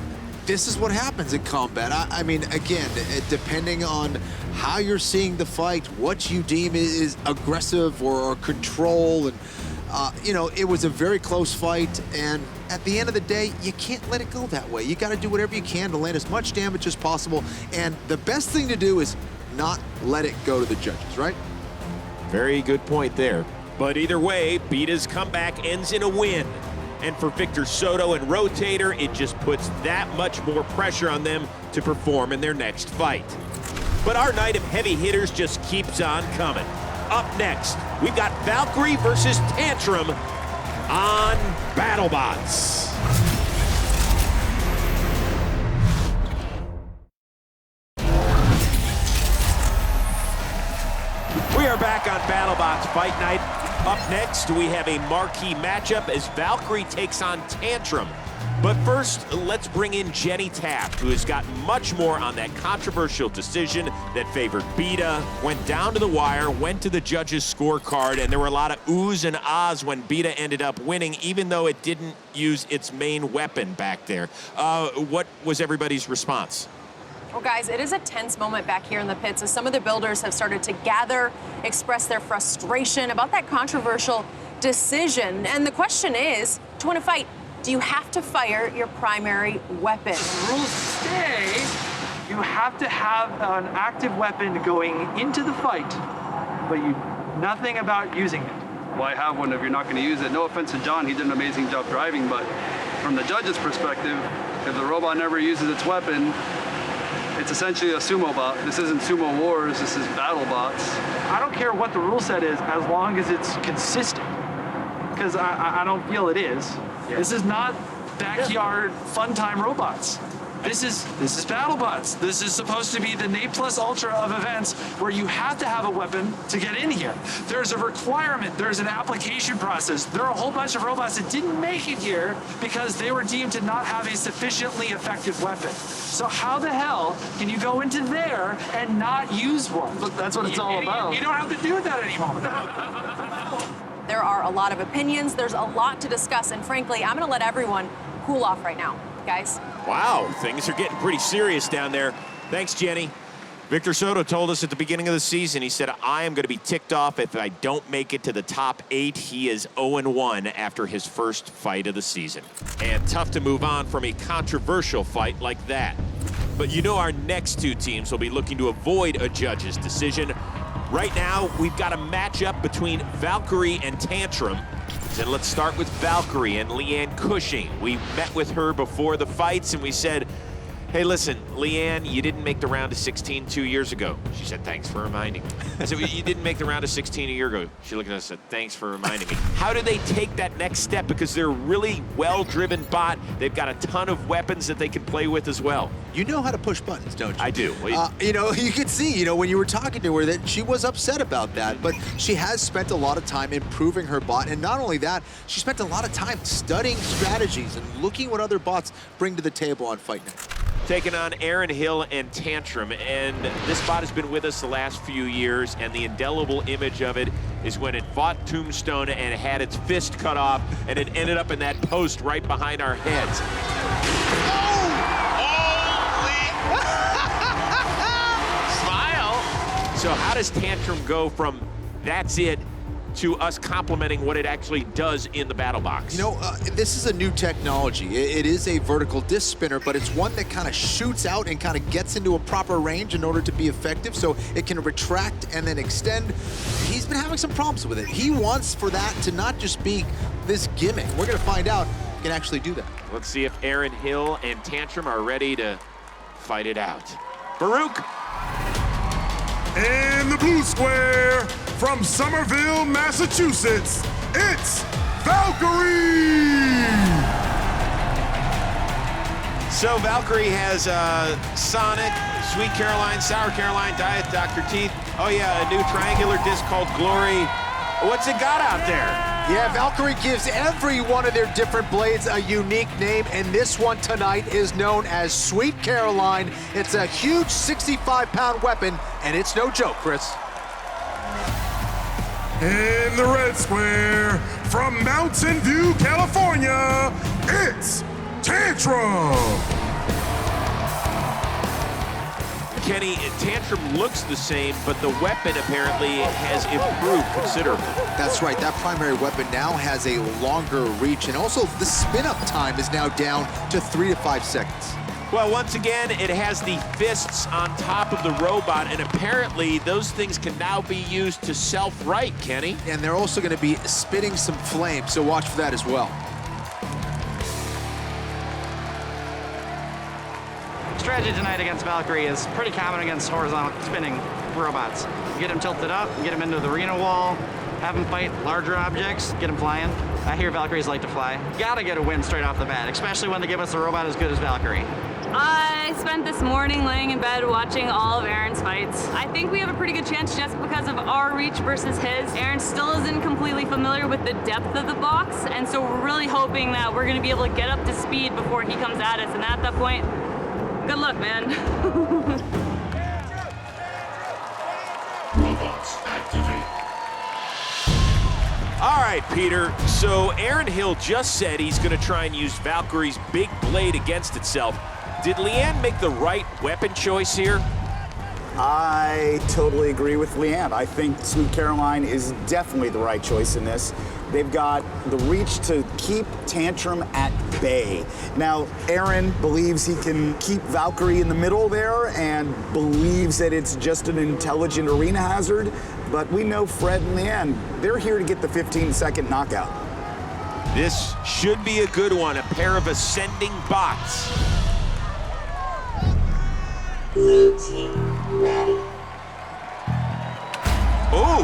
This is what happens in combat. I mean, again, depending on how you're seeing the fight, what you deem is aggressive or control, and you know, it was a very close fight, and at the end of the day, you can't let it go that way. You got to do whatever you can to land as much damage as possible, and the best thing to do is not let it go to the judges, right? Very good point there. But either way, Beta's comeback ends in a win. And for Victor Soto and Rotator, it just puts that much more pressure on them to perform in their next fight. But our night of heavy hitters just keeps on coming. Up next, we've got Valkyrie versus Tantrum on BattleBots. We are back on BattleBots Fight Night. Up next, we have a marquee matchup as Valkyrie takes on Tantrum. But first, let's bring in Jenny Taft, who has got much more on that controversial decision that favored Beta, went down to the wire, went to the judges' scorecard, and there were a lot of oohs and ahs when Beta ended up winning, even though it didn't use its main weapon back there. What was everybody's response? Well, guys, it is a tense moment back here in the pits as some of the builders have started to gather, express their frustration about that controversial decision. And the question is, to win a fight, do you have to fire your primary weapon? Rules say you have to have an active weapon going into the fight, but nothing about using it. Why have one if you're not going to use it? No offense to John, he did an amazing job driving, but from the judge's perspective, if the robot never uses its weapon, it's essentially a sumo bot. This isn't Sumo Wars, this is battle bots. I don't care what the rule set is as long as it's consistent, because I don't feel it is. This is not backyard fun time robots. This is BattleBots. This is supposed to be the Nate Plus Ultra of events where you have to have a weapon to get in here. There's a requirement. There's an application process. There are a whole bunch of robots that didn't make it here because they were deemed to not have a sufficiently effective weapon. So how the hell can you go into there and not use one? But that's what it's all about. You don't have to do that anymore. There are a lot of opinions. There's a lot to discuss. And frankly, I'm going to let everyone cool off right now, guys. Wow, things are getting pretty serious down there. Thanks, Jenny. Victor Soto told us at the beginning of the season, he said, I am going to be ticked off if I don't make it to the top 8. He is 0-1 after his first fight of the season. And tough to move on from a controversial fight like that. But you know our next two teams will be looking to avoid a judge's decision. Right now, we've got a matchup between Valkyrie and Tantrum. So let's start with Valkyrie and Leanne Cushing. We met with her before the fights and we said, hey, listen, Leanne, you didn't make the round of 16 2 years ago. She said, thanks for reminding me. I said, you didn't make the round of 16 a year ago. She looked at us and said, thanks for reminding me. How do they take that next step? Because they're a really well-driven bot. They've got a ton of weapons that they can play with as well. You know how to push buttons, don't you? I do. You know, you could see, you know, when you were talking to her that she was upset about that, but she has spent a lot of time improving her bot. And not only that, she spent a lot of time studying strategies and looking what other bots bring to the table on Fight Night. Taking on Aaron Hill and Tantrum, and this bot has been with us the last few years, and the indelible image of it is when it fought Tombstone and it had its fist cut off, and it ended up in that post right behind our heads. Smile! So how does Tantrum go from that's it to us complementing what it actually does in the battle box? You know, this is a new technology. It is a vertical disc spinner, but it's one that kind of shoots out and kind of gets into a proper range in order to be effective, so it can retract and then extend. He's been having some problems with it. He wants for that to not just be this gimmick. We're going to find out if he can actually do that. Let's see if Aaron Hill and Tantrum are ready to fight it out. Farouk. In the blue square, from Somerville, Massachusetts, it's Valkyrie! So Valkyrie has Sonic, Sweet Caroline, Sour Caroline, Diet Dr. Teeth. Oh yeah, a new triangular disc called Glory. What's it got out there? Yeah, Valkyrie gives every one of their different blades a unique name, and this one tonight is known as Sweet Caroline. It's a huge 65-pound weapon, and it's no joke, Chris. In the red square, from Mountain View, California, it's Tantrum! Kenny, Tantrum looks the same, but the weapon apparently has improved considerably. That's right, that primary weapon now has a longer reach, and also the spin-up time is now down to 3 to 5 seconds. Well, once again, it has the fists on top of the robot, and apparently those things can now be used to self-right, Kenny. And they're also going to be spitting some flame, so watch for that as well. Strategy tonight against Valkyrie is pretty common against horizontal spinning robots. You get them tilted up, get them into the arena wall, have them fight larger objects, get them flying. I hear Valkyries like to fly. Gotta get a win straight off the bat, especially when they give us a robot as good as Valkyrie. I spent this morning laying in bed watching all of Aaron's fights. I think we have a pretty good chance just because of our reach versus his. Aaron still isn't completely familiar with the depth of the box, and so we're really hoping that we're going to be able to get up to speed before he comes at us, and at that point, good luck, man. Robots activate. All right, Peter, so Aaron Hill just said he's going to try and use Valkyrie's big blade against itself. Did Leanne make the right weapon choice here? I totally agree with Leanne. I think Sweet Caroline is definitely the right choice in this. They've got the reach to keep Tantrum at bay. Now, Aaron believes he can keep Valkyrie in the middle there and believes that it's just an intelligent arena hazard, but we know Fred and Leanne, they're here to get the 15-second knockout. This should be a good one, a pair of ascending bots. Blue team ready. Oh,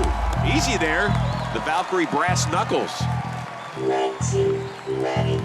easy there. The Valkyrie brass knuckles. Red team ready.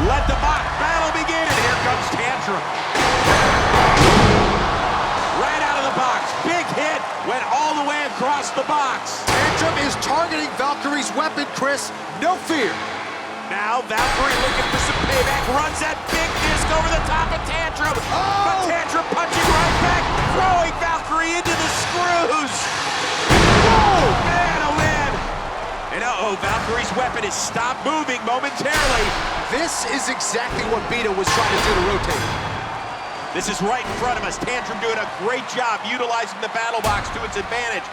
Let the box battle begin, and here comes Tantrum. Right out of the box, big hit, went all the way across the box. Tantrum is targeting Valkyrie's weapon, Chris. No fear. Now Valkyrie looking for some payback, runs that big disc over the top of Tantrum. But Tantrum punching right back, throwing Valkyrie into the screws. Whoa, man, oh man. And uh-oh, Valkyrie's weapon is stopped moving momentarily. This is exactly what Beta was trying to do to rotate. This is right in front of us. Tantrum doing a great job utilizing the battle box to its advantage.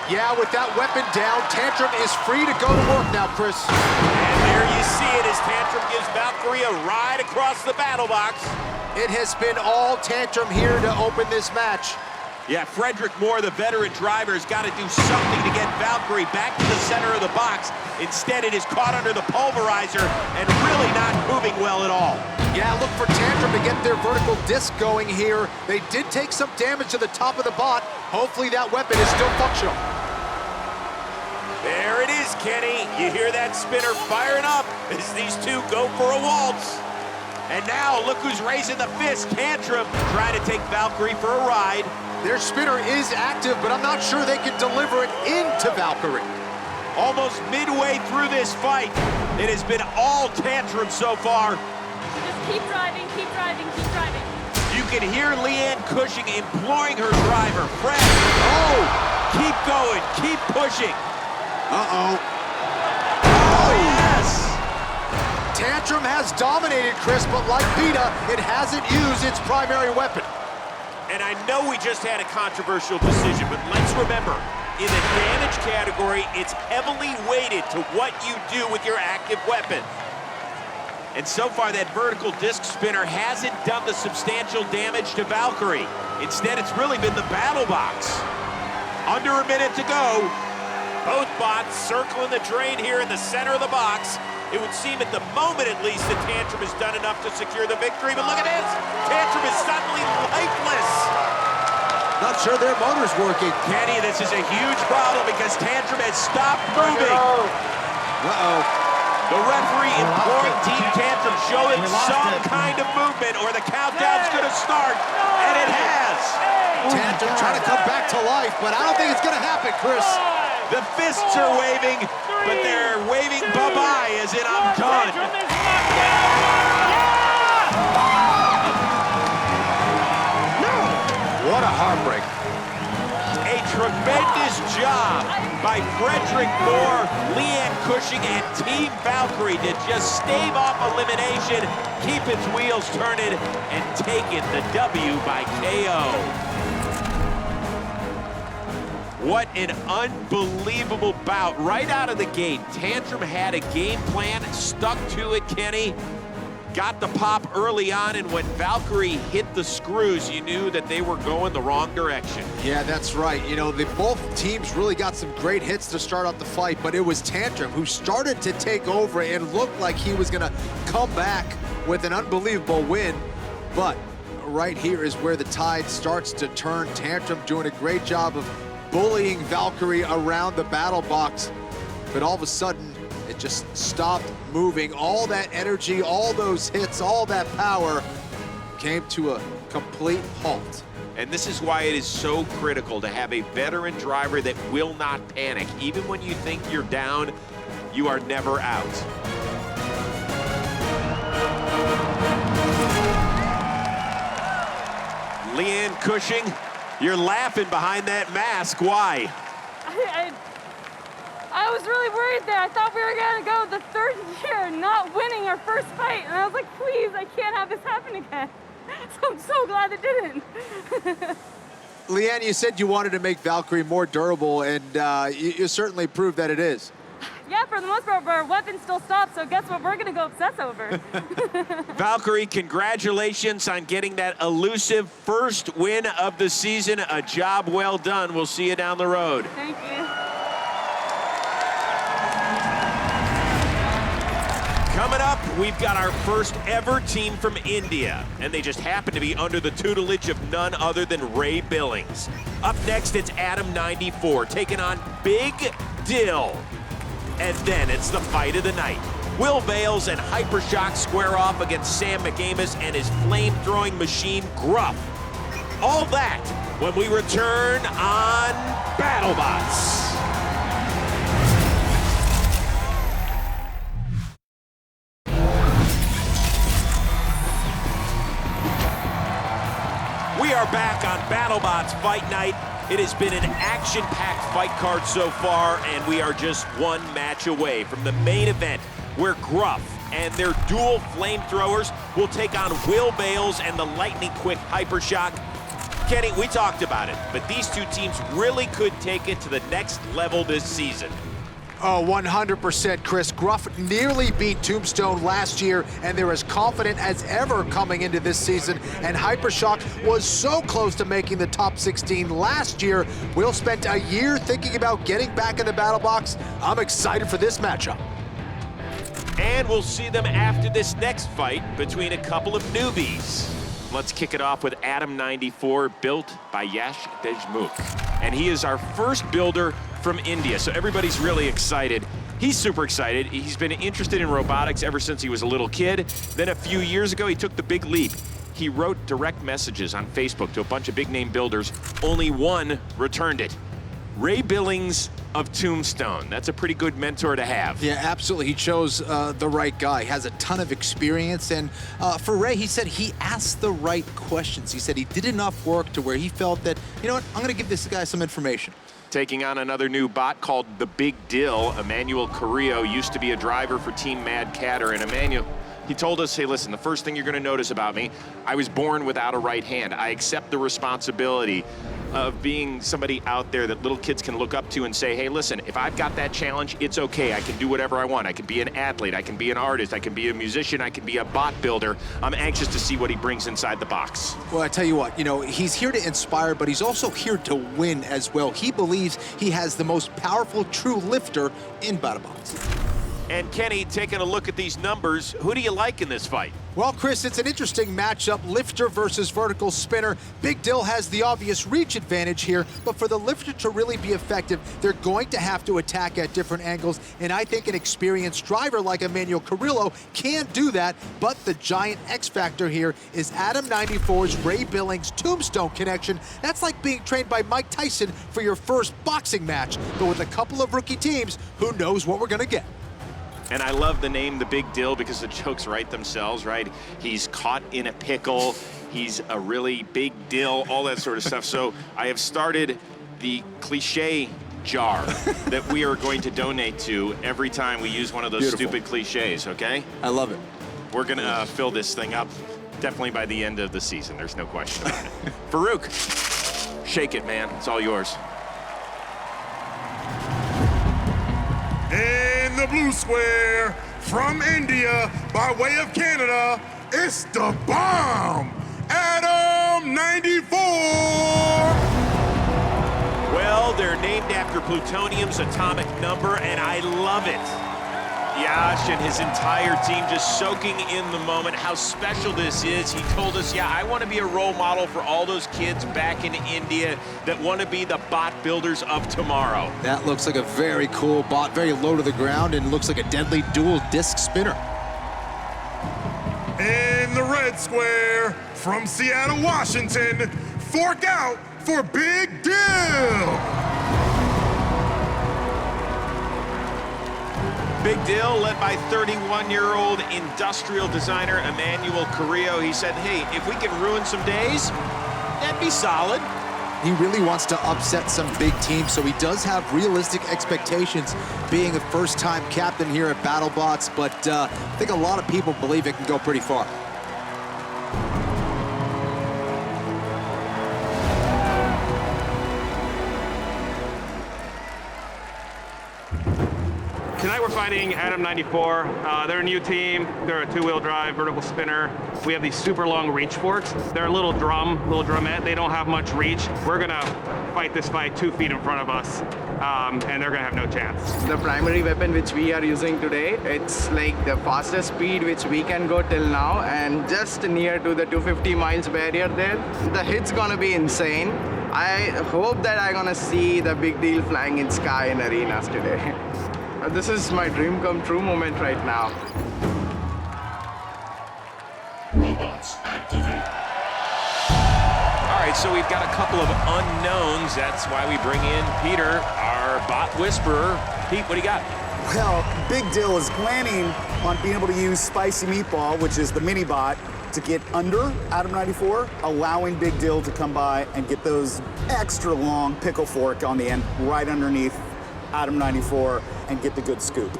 Yeah, with that weapon down, Tantrum is free to go to work now, Chris. And there you see it as Tantrum gives Valkyrie a ride across the battle box. It has been all Tantrum here to open this match. Yeah, Frederick Moore, the veteran driver, has got to do something to get Valkyrie back to the center of the box. Instead, it is caught under the pulverizer and really not moving well at all. Yeah, look for Tantrum to get their vertical disc going here. They did take some damage to the top of the bot. Hopefully that weapon is still functional. There it is, Kenny. You hear that spinner firing up as these two go for a waltz. And now, look who's raising the fist. Tantrum trying to take Valkyrie for a ride. Their spinner is active, but I'm not sure they can deliver it into Valkyrie. Almost midway through this fight, it has been all Tantrum so far. Just keep driving, keep driving, keep driving. You can hear Leanne Cushing imploring her driver, Fred. Oh, keep going, keep pushing. Uh-oh. Oh, yes! Tantrum has dominated, Chris, but like Beta, it hasn't used its primary weapon. And I know we just had a controversial decision, but let's remember, in the damage category, it's heavily weighted to what you do with your active weapon. And so far, that vertical disc spinner hasn't done the substantial damage to Valkyrie. Instead, it's really been the battle box. Under a minute to go. Both bots circling the drain here in the center of the box. It would seem at the moment, at least, that Tantrum has done enough to secure the victory. But look at this! Tantrum is suddenly lifeless. Not sure their motor's working. Kenny, this is a huge problem because Tantrum has stopped moving. Uh-oh. The referee imploring Team Tantrum show it some kind of movement or the countdown's going to start, and it has. Tantrum trying to come back to life, but I don't think it's going to happen, Chris. The fists are waving, but they're waving bye-bye as in I'm done. What a heartbreak. A tremendous job by Frederick Moore, Leanne Cushing, and Team Valkyrie to just stave off elimination, keep its wheels turning, and take it the W by KO. What an unbelievable bout right out of the gate. Tantrum had a game plan, stuck to it, Kenny. Got the pop early on, and when Valkyrie hit the screws, you knew that they were going the wrong direction. Yeah, that's right. You know, both teams really got some great hits to start out the fight, but it was Tantrum who started to take over and looked like he was gonna come back with an unbelievable win. But right here is where the tide starts to turn. Tantrum doing a great job of bullying Valkyrie around the battle box, but all of a sudden, it just stopped moving. All that energy, all those hits, all that power came to a complete halt. And this is why it is so critical to have a veteran driver that will not panic. Even when you think you're down, you are never out. Leanne Cushing, you're laughing behind that mask. Why? I was really worried there. I thought we were gonna go the third year not winning our first fight. And I was like, please, I can't have this happen again. So I'm so glad it didn't. Leanne, you said you wanted to make Valkyrie more durable, and you certainly proved that it is. Yeah, for the most part, our weapon still stops, so guess what we're gonna go obsess over. Valkyrie, congratulations on getting that elusive first win of the season. A job well done. We'll see you down the road. Thank you. Coming up, we've got our first ever team from India, and they just happen to be under the tutelage of none other than Ray Billings. Up next, it's Adam 94 taking on Big Dill. And then it's the fight of the night. Will Bales and Hypershock square off against Sam McAmis and his flame-throwing machine, Gruff. All that when we return on BattleBots. We are back on BattleBots Fight Night. It has been an action-packed fight card so far, and we are just one match away from the main event, where Gruff and their dual flamethrowers will take on Will Bales and the lightning-quick Hypershock. Kenny, we talked about it, but these two teams really could take it to the next level this season. Oh, 100%, Chris. Gruff nearly beat Tombstone last year, and they're as confident as ever coming into this season. And Hypershock was so close to making the top 16 last year. Will spent a year thinking about getting back in the battle box. I'm excited for this matchup. And we'll see them after this next fight between a couple of newbies. Let's kick it off with Adam 94, built by Yash Deshmukh. And he is our first builder from India, so everybody's really excited. He's super excited. He's been interested in robotics ever since he was a little kid. Then a few years ago, he took the big leap. He wrote direct messages on Facebook to a bunch of big-name builders. Only one returned it. Ray Billings of Tombstone. That's a pretty good mentor to have. Yeah, absolutely. He chose the right guy. He has a ton of experience. And for Ray, he said he asked the right questions. He said he did enough work to where he felt that, you know what, I'm going to give this guy some information. Taking on another new bot called the Big Dill. Emmanuel Carrillo used to be a driver for Team Mad Catter. And Emmanuel, he told us, hey, listen, the first thing you're going to notice about me, I was born without a right hand. I accept the responsibility of being somebody out there that little kids can look up to and say, hey, listen, if I've got that challenge, it's okay. I can do whatever I want. I can be an athlete. I can be an artist. I can be a musician. I can be a bot builder. I'm anxious to see what he brings inside the box. Well, I tell you what, you know, he's here to inspire, but he's also here to win as well. He believes he has the most powerful true lifter in BattleBots. And Kenny, taking a look at these numbers, who do you like in this fight? Well, Chris, it's an interesting matchup, lifter versus vertical spinner. Big Dill has the obvious reach advantage here, but for the lifter to really be effective, they're going to have to attack at different angles, and I think an experienced driver like Emmanuel Carrillo can do that, but the giant X factor here is Adam 94's Ray Billings Tombstone connection. That's like being trained by Mike Tyson for your first boxing match, but with a couple of rookie teams, who knows what we're gonna get. And I love the name The Big Dill because the jokes write themselves, right? He's caught in a pickle. He's a really big dill, all that sort of stuff. So I have started the cliche jar that we are going to donate to every time we use one of those stupid cliches, okay? I love it. We're going to fill this thing up definitely by the end of the season. There's no question about it. Farouk, shake it, man. It's all yours. blue square, from India by way of Canada, it's the bomb, Adam 94! Well, they're named after plutonium's atomic number, and I love it. Yash and his entire team just soaking in the moment, how special this is. He told us, yeah, I want to be a role model for all those kids back in India that want to be the bot builders of tomorrow. That looks like a very cool bot, very low to the ground, and looks like a deadly dual disc spinner. In the red square, from Seattle, Washington, fork out for Big Deal! Big Dill, led by 31-year-old industrial designer Emmanuel Carrillo. He said, hey, if we can ruin some days, that'd be solid. He really wants to upset some big teams, so he does have realistic expectations being a first-time captain here at BattleBots, but I think a lot of people believe it can go pretty far. Tonight we're fighting Adam 94. They're a new team. They're a two-wheel drive vertical spinner. We have these super long reach forks. They're a little drumette. They don't have much reach. We're gonna fight this fight 2 feet in front of us, and they're gonna have no chance. The primary weapon which we are using today, it's like the fastest speed which we can go till now, and just near to the 250 miles barrier there. The hit's gonna be insane. I hope that I'm gonna see the Big Deal flying in sky in arenas today. This is my dream come true moment right now. Robots activate. All right, so we've got a couple of unknowns. That's why we bring in Peter, our bot whisperer. Pete, what do you got? Well, Big Dill is planning on being able to use Spicy Meatball, which is the mini bot, to get under Adam 94, allowing Big Dill to come by and get those extra long pickle fork on the end right underneath Adam 94 and get the good scoop.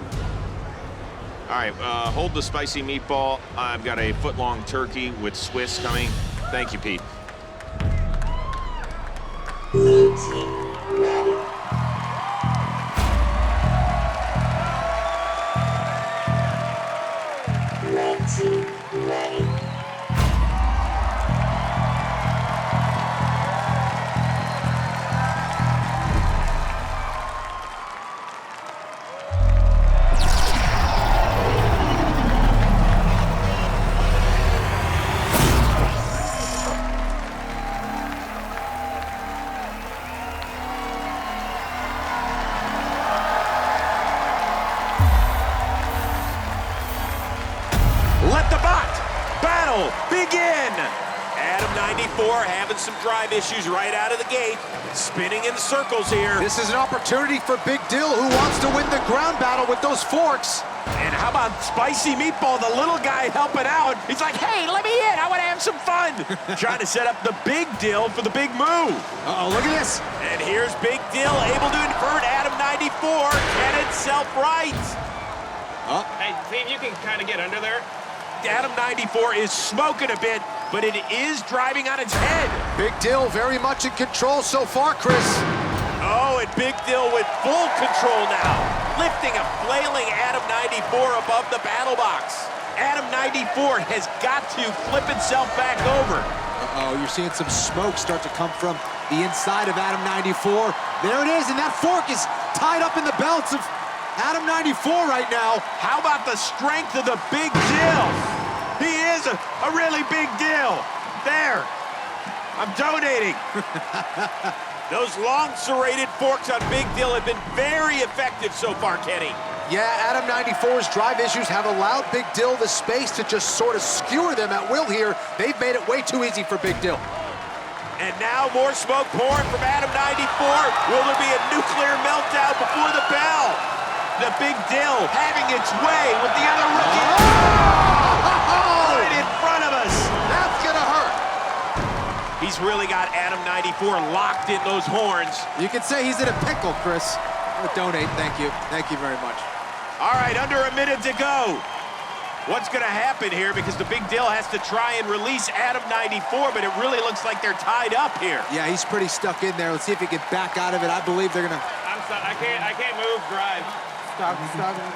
All right, hold the Spicy Meatball. I've got a foot-long turkey with Swiss coming. Thank you, Pete. Blue team ready. Red team ready. Let the bot battle begin. Adam 94 having some drive issues right out of the gate, spinning in circles here. This is an opportunity for Big Dill, who wants to win the ground battle with those forks. And how about Spicy Meatball, the little guy helping out? He's like, hey, let me in. I want to have some fun. Trying to set up the Big Dill for the big move. Uh-oh, look at this. And here's Big Dill able to invert Adam 94. Can itself right. Hey, see if you can kind of get under there. Adam 94 is smoking a bit, but it is driving on its head. Big Dill very much in control so far, Chris. Oh, and Big Dill with full control now, lifting a flailing Adam 94 above the battle box. Adam 94 has got to flip itself back over. Uh-oh, you're seeing some smoke start to come from the inside of Adam 94. There it is, and that fork is tied up in the belts of Adam 94 right now. How about the strength of the Big Dill? He is a really big deal. There, I'm donating. Those long serrated forks on Big Dill have been very effective so far, Kenny. Yeah, Adam 94's drive issues have allowed Big Dill the space to just sort of skewer them at will here. They've made it way too easy for Big Dill. And now more smoke pouring from Adam 94. Will there be a nuclear meltdown before the bell? The Big Dill having its way with the other rookie. Oh! Right in front of us. That's gonna hurt. He's really got Adam 94 locked in those horns. You can say he's in a pickle, Chris. I'm gonna donate, thank you. Thank you very much. All right, under a minute to go. What's gonna happen here? Because the Big Dill has to try and release Adam 94, but it really looks like they're tied up here. Yeah, he's pretty stuck in there. Let's see if he can back out of it. I believe they're gonna... I can't move, drive.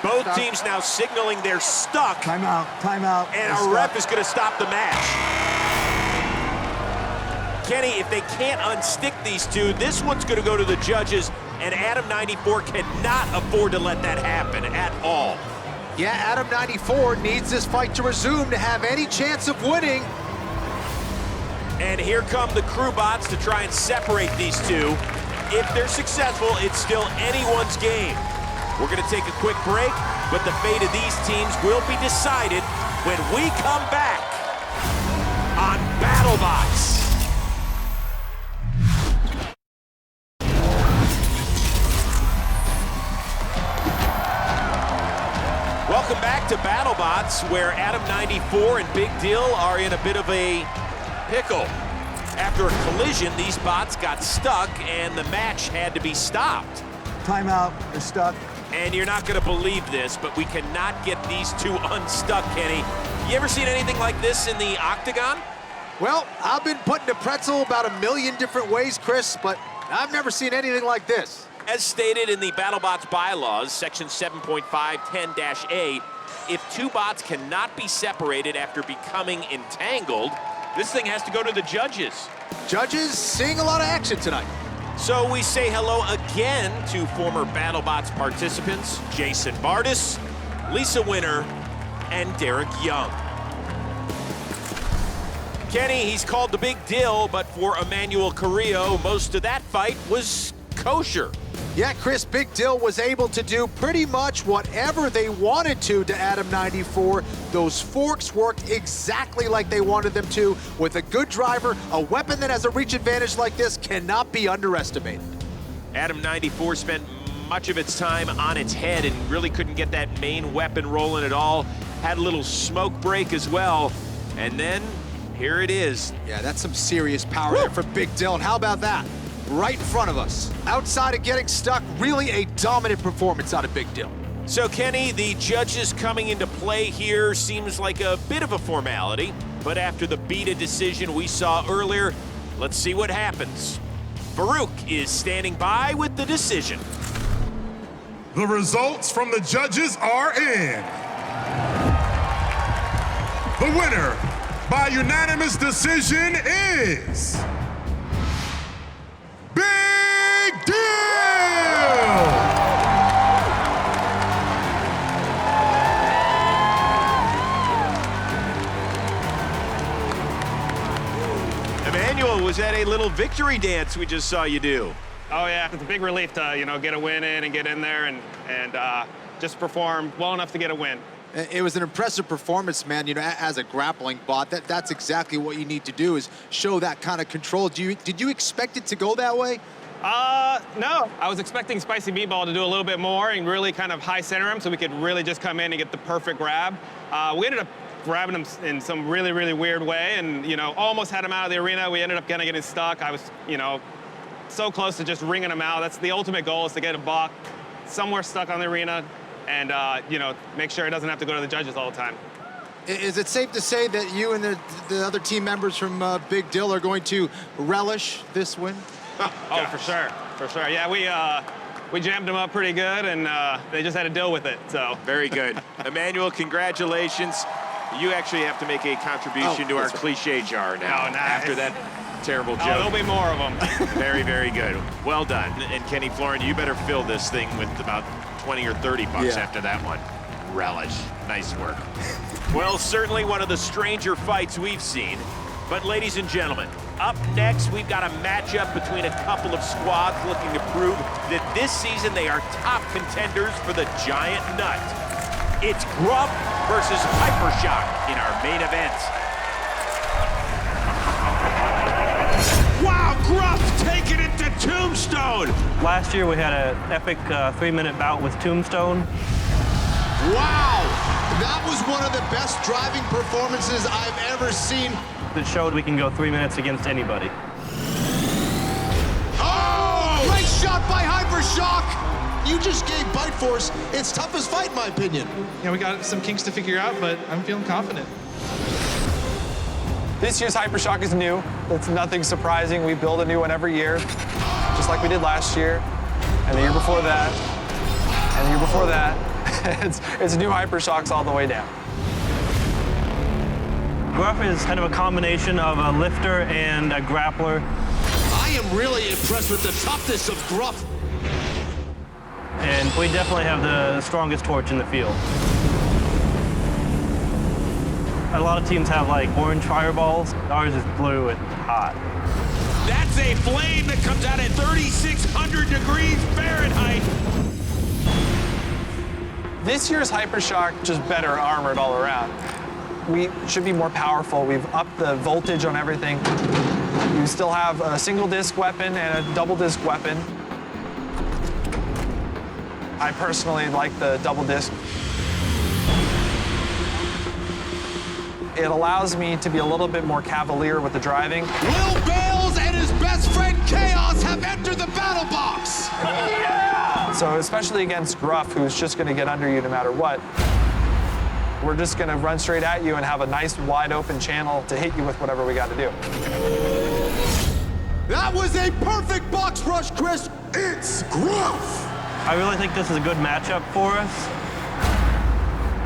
Both teams now signaling they're stuck. Timeout, timeout. And a ref is going to stop the match. Kenny, if they can't unstick these two, this one's going to go to the judges, and Adam 94 cannot afford to let that happen at all. Yeah, Adam 94 needs this fight to resume to have any chance of winning. And here come the crew bots to try and separate these two. If they're successful, it's still anyone's game. We're going to take a quick break, but the fate of these teams will be decided when we come back on BattleBots. Welcome back to BattleBots, where Adam 94 and Big Deal are in a bit of a pickle. After a collision, these bots got stuck and the match had to be stopped. Timeout, they're stuck. And you're not gonna believe this, but we cannot get these two unstuck, Kenny. You ever seen anything like this in the octagon? Well, I've been putting a pretzel about a million different ways, Chris, but I've never seen anything like this. As stated in the BattleBots bylaws, section 7.510-A, if two bots cannot be separated after becoming entangled, this thing has to go to the judges. Judges seeing a lot of action tonight. So we say hello again to former BattleBots participants, Jason Bardis, Lisa Winter, and Derek Young. Kenny, he's called the Big Deal, but for Emmanuel Carrillo, most of that fight was kosher. Yeah, Chris, Big Dill was able to do pretty much whatever they wanted to Adam 94. Those forks worked exactly like they wanted them to. With a good driver, a weapon that has a reach advantage like this cannot be underestimated. Adam 94 spent much of its time on its head and really couldn't get that main weapon rolling at all. Had a little smoke break as well. And then, here it is. Yeah, that's some serious power there for Big Dill. And how about that? Right in front of us. Outside of getting stuck, really a dominant performance out of Big Dill. So, Kenny, the judges coming into play here seems like a bit of a formality, but after the beta decision we saw earlier, let's see what happens. Farouk is standing by with the decision. The results from the judges are in. The winner by unanimous decision is Big Deal! Emmanuel, was that a little victory dance we just saw you do? Oh yeah, it's a big relief to, get a win in and get in there and just perform well enough to get a win. It was an impressive performance, man. As a grappling bot, that's exactly what you need to do, is show that kind of control. Did you expect it to go that way? No. I was expecting Spicy Meatball to do a little bit more and really kind of high center him so we could really just come in and get the perfect grab. We ended up grabbing him in some really, really weird way and, almost had him out of the arena. We ended up kind of getting stuck. I was, so close to just ringing him out. That's the ultimate goal, is to get a bot somewhere stuck on the arena and, make sure it doesn't have to go to the judges all the time. Is it safe to say that you and the other team members from Big Dill are going to relish this win? Oh, for sure. For sure. Yeah, we jammed them up pretty good, and they just had to deal with it, so. Very good. Emmanuel, congratulations. You actually have to make a contribution to our cliche jar now after that terrible joke. There'll be more of them. Very, very good. Well done. And Kenny Florin, you better fill this thing with about 20 or 30 bucks after that one. Relish. Nice work. Well, certainly one of the stranger fights we've seen. But ladies and gentlemen, up next, we've got a matchup between a couple of squads looking to prove that this season they are top contenders for the Giant Nut. It's Gruff versus Hypershock in our main event. Wow, Gruff taking it to Tombstone. Last year we had an epic 3-minute bout with Tombstone. Wow, that was one of the best driving performances I've ever seen. It showed we can go 3 minutes against anybody. Oh! Great shot by Hypershock! You just gave Bite Force its toughest fight, in my opinion. We got some kinks to figure out, but I'm feeling confident. This year's Hypershock is new. It's nothing surprising. We build a new one every year, just like we did last year and the year before that. And the year before that, it's new Hypershocks all the way down. Gruff is kind of a combination of a lifter and a grappler. I am really impressed with the toughness of Gruff. And we definitely have the strongest torch in the field. A lot of teams have like orange fireballs. Ours is blue and hot. That's a flame that comes out at 3,600 degrees Fahrenheit. This year's Hypershock just better armored all around. We should be more powerful. We've upped the voltage on everything. We still have a single disc weapon and a double disc weapon. I personally like the double disc. It allows me to be a little bit more cavalier with the driving. Will Bales and his best friend Chaos have entered the battle box. Yeah! So especially against Gruff, who's just gonna get under you no matter what, we're just gonna run straight at you and have a nice wide open channel to hit you with whatever we gotta do. That was a perfect box rush, Chris. It's Gruff. I really think this is a good matchup for us.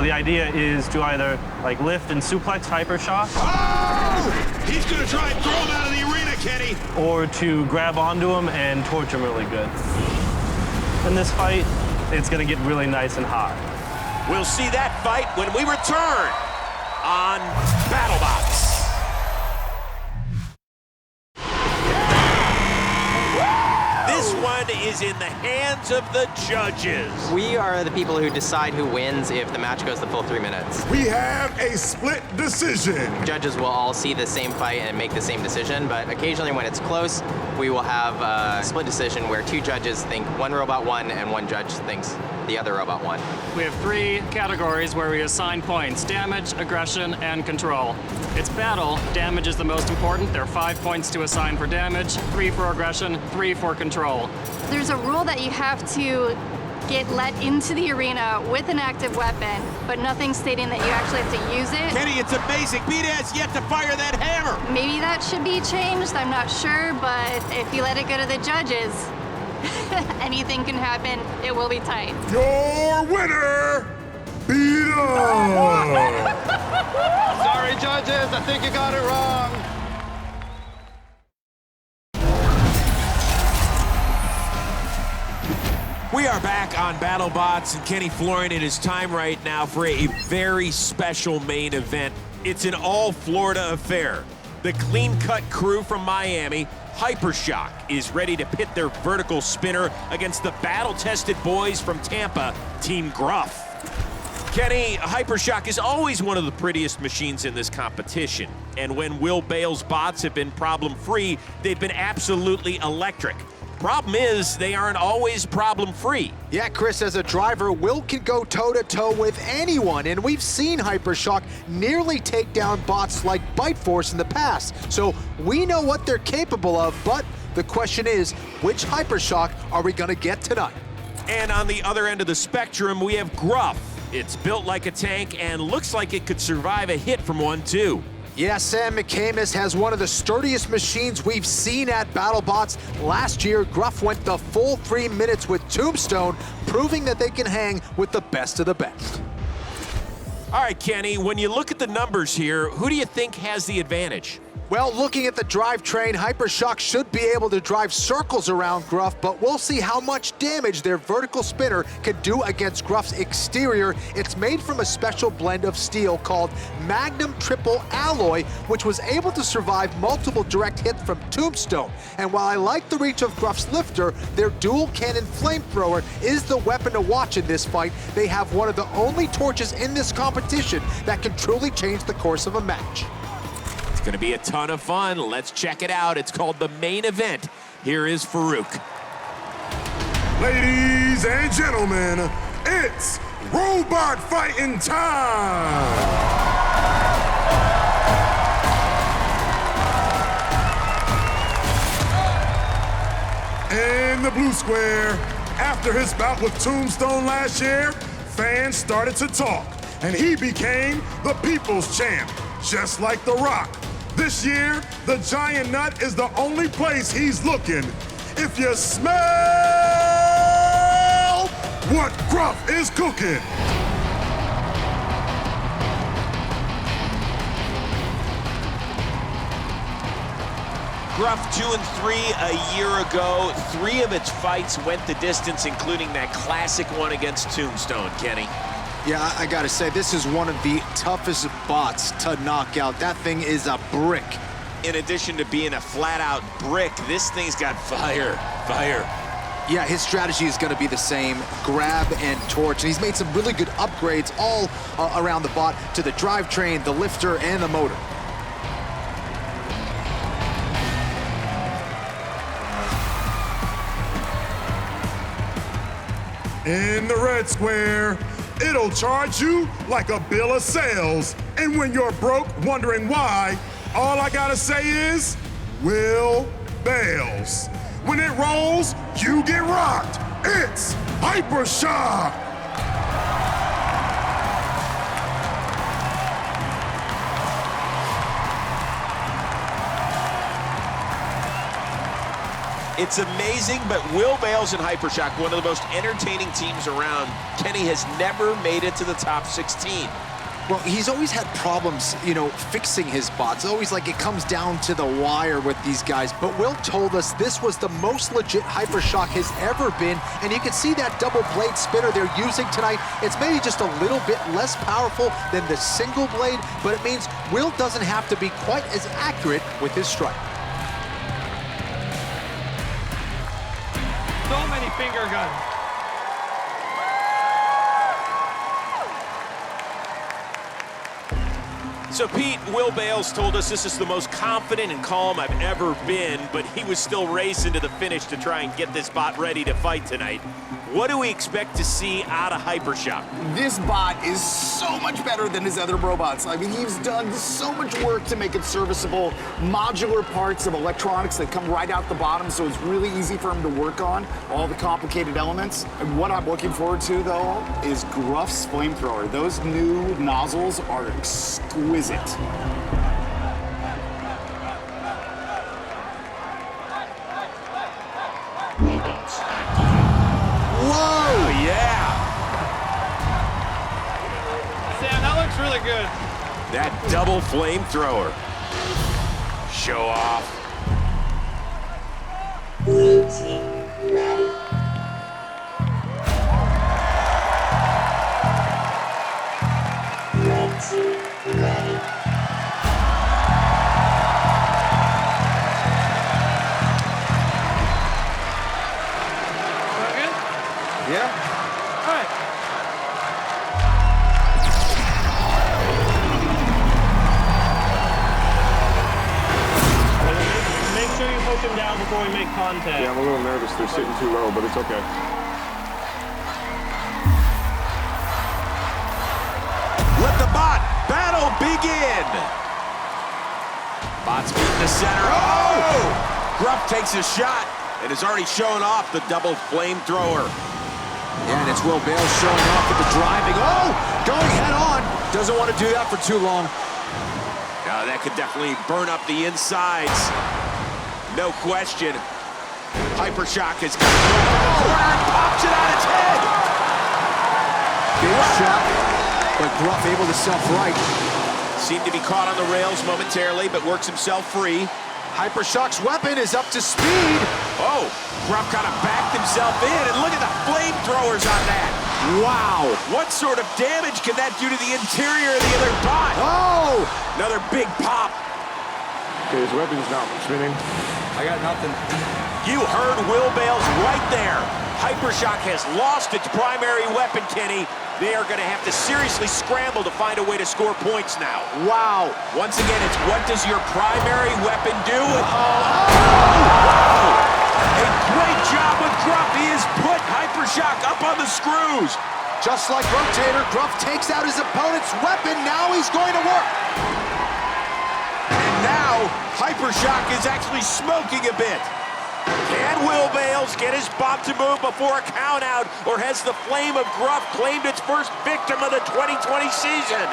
The idea is to either like lift and suplex Hypershock. Oh! He's gonna try and throw him out of the arena, Kenny. Or to grab onto him and torch him really good. In this fight, it's gonna get really nice and hot. We'll see that fight when we return on BattleBots. This one is in the hands of the judges. We are the people who decide who wins if the match goes the full 3 minutes. We have a split decision. Judges will all see the same fight and make the same decision, but occasionally when it's close, we will have a split decision where 2 judges think one robot won and 1 judge thinks the other robot won. We have 3 categories where we assign points: damage, aggression, and control. It's battle. Damage is the most important. There are 5 points to assign for damage, 3 for aggression, 3 for control. There's a rule that you have to get let into the arena with an active weapon, but nothing stating that you actually have to use it. Kenny, it's amazing. Pete has yet to fire that hammer. Maybe that should be changed, I'm not sure, but if you let it go to the judges, anything can happen. It will be tight. Your winner, Brindle. Sorry, judges, I think you got it wrong. We are back on BattleBots, and Kenny Florian, it is time right now for a very special main event. It's an all-Florida affair. The clean-cut crew from Miami, Hypershock, is ready to pit their vertical spinner against the battle-tested boys from Tampa, Team Gruff. Kenny, Hypershock is always one of the prettiest machines in this competition, and when Will Bales' bots have been problem-free, they've been absolutely electric. Problem is, they aren't always problem-free. Yeah, Chris, as a driver, Will can go toe-to-toe with anyone, and we've seen Hypershock nearly take down bots like Bite Force in the past, so we know what they're capable of, but the question is, which Hypershock are we gonna get tonight? And on the other end of the spectrum, we have Gruff. It's built like a tank and looks like it could survive a hit from one, too. Yeah, Sam McCamus has one of the sturdiest machines we've seen at BattleBots. Last year, Gruff went the full 3 minutes with Tombstone, proving that they can hang with the best of the best. All right, Kenny, when you look at the numbers here, who do you think has the advantage? Well, looking at the drivetrain, Hypershock should be able to drive circles around Gruff, but we'll see how much damage their vertical spinner can do against Gruff's exterior. It's made from a special blend of steel called Magnum Triple Alloy, which was able to survive multiple direct hits from Tombstone. And while I like the reach of Gruff's lifter, their dual cannon flamethrower is the weapon to watch in this fight. They have one of the only torches in this competition that can truly change the course of a match. It's going to be a ton of fun. Let's check it out. It's called the main event. Here is Farouk. Ladies and gentlemen, it's robot fighting time. In the blue square, after his bout with Tombstone last year, fans started to talk, and he became the people's champ, just like The Rock. This year, the Giant Nut is the only place he's looking. If you smell what Gruff is cooking. Gruff 2 and 3 a year ago. 3 of its fights went the distance, including that classic one against Tombstone, Kenny. Yeah, I gotta say, this is one of the toughest bots to knock out. That thing is a brick. In addition to being a flat-out brick, this thing's got fire. Yeah, his strategy is gonna be the same, grab and torch. And he's made some really good upgrades all around the bot to the drivetrain, the lifter, and the motor. In the red square, it'll charge you like a bill of sales. And when you're broke, wondering why, all I gotta say is, Will Bales. When it rolls, you get rocked. It's Hyper Shock. It's amazing, but Will Bales and Hypershock, one of the most entertaining teams around. Kenny has never made it to the top 16. Well, he's always had problems, you know, fixing his bots. Always like it comes down to the wire with these guys. But Will told us this was the most legit Hypershock has ever been. And you can see that double blade spinner they're using tonight. It's maybe just a little bit less powerful than the single blade, but it means Will doesn't have to be quite as accurate with his strike. So many finger guns. So Pete, Will Bales told us this is the most confident and calm I've ever been, but he was still racing to the finish to try and get this bot ready to fight tonight. What do we expect to see out of Hypershock? This bot is so much better than his other robots. I mean, he's done so much work to make it serviceable. Modular parts of electronics that come right out the bottom, so it's really easy for him to work on all the complicated elements. And what I'm looking forward to, though, is Gruff's flamethrower. Those new nozzles are exquisite. Whoa! Yeah! Sam, that looks really good. That double flamethrower. Show off. Blue team ready. Red team ready. Yeah. All right. Make sure you push him down before we make contact. Yeah, I'm a little nervous. They're sitting too low, but it's okay. Let the bot battle begin! Bot's beating the center. Oh! Gruff takes a shot and has already shown off the double flamethrower. Yeah, and it's Will Bales showing off with the driving. Oh! Going head on. Doesn't want to do that for too long. Now that could definitely burn up the insides. No question. Hypershock has got it over the corner and pops it on its head. Big shot, but Gruff able to self-right. Seemed to be caught on the rails momentarily, but works himself free. Hypershock's weapon is up to speed. Oh, Gruff kind of backed himself in, and look at the flamethrowers on that. Wow, what sort of damage can that do to the interior of the other bot? Oh! Another big pop. Okay, his weapon's not spinning. I got nothing. You heard Will Bales right there. Hypershock has lost its primary weapon, Kenny. They are going to have to seriously scramble to find a way to score points now. Wow. Once again, it's what does your primary weapon do? A great job with Gruff. He has put Hypershock up on the screws. Just like Rotator, Gruff takes out his opponent's weapon. Now he's going to work. And now, Hypershock is actually smoking a bit. Can Will Bales get his bot to move before a count out, or has the flame of Gruff claimed its first victim of the 2020 season?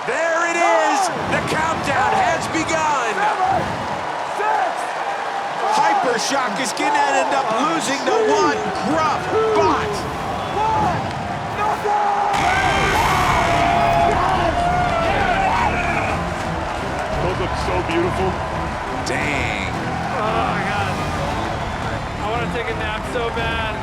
There it is! The countdown has begun! Hypershock is going to end up losing to one Gruff bot. So beautiful. Dang. Oh my God. I want to take a nap so bad.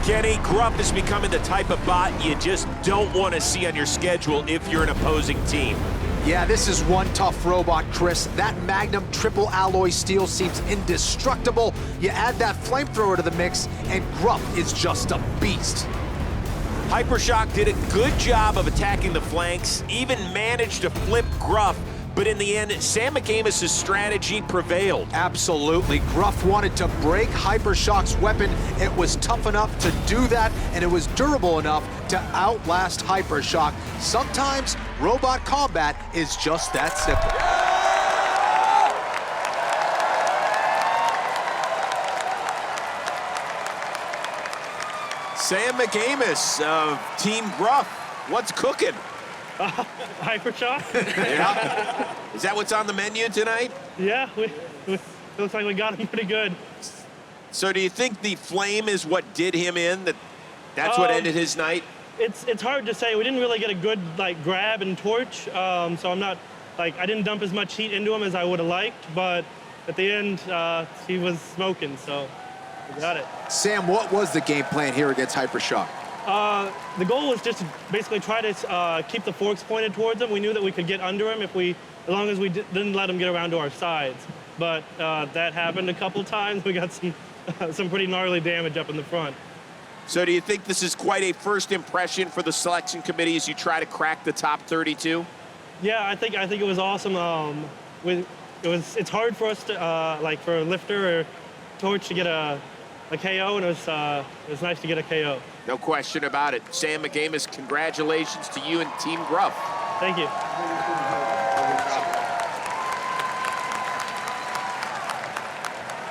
Kenny, Gruff is becoming the type of bot you just don't want to see on your schedule if you're an opposing team. Yeah, this is one tough robot, Chris. That Magnum triple alloy steel seems indestructible. You add that flamethrower to the mix, and Gruff is just a beast. Hypershock did a good job of attacking the flanks, even managed to flip Gruff, but in the end, Sam McAmis' strategy prevailed. Absolutely. Gruff wanted to break Hypershock's weapon. It was tough enough to do that, and it was durable enough to outlast Hypershock. Sometimes robot combat is just that simple. Sam McAmis of Team Gruff, what's cooking? Hypershock? Yeah. Is that what's on the menu tonight? Yeah, it looks like we got him pretty good. So do you think the flame is what did him in? That's what ended his night? It's hard to say. We didn't really get a good grab and torch, so I'm not I didn't dump as much heat into him as I would have liked, but at the end he was smoking, so we got it. Sam, what was the game plan here against Hypershock? The goal was just to basically try to keep the forks pointed towards him. We knew that we could get under him as long as we didn't let him get around to our sides. But that happened a couple times. We got some pretty gnarly damage up in the front. So do you think this is quite a first impression for the selection committee as you try to crack the top 32? Yeah, I think it was awesome. It's hard for us to for a lifter or torch to get a KO, and it was nice to get a KO. No question about it. Sam McAmis, congratulations to you and Team Gruff. Thank you.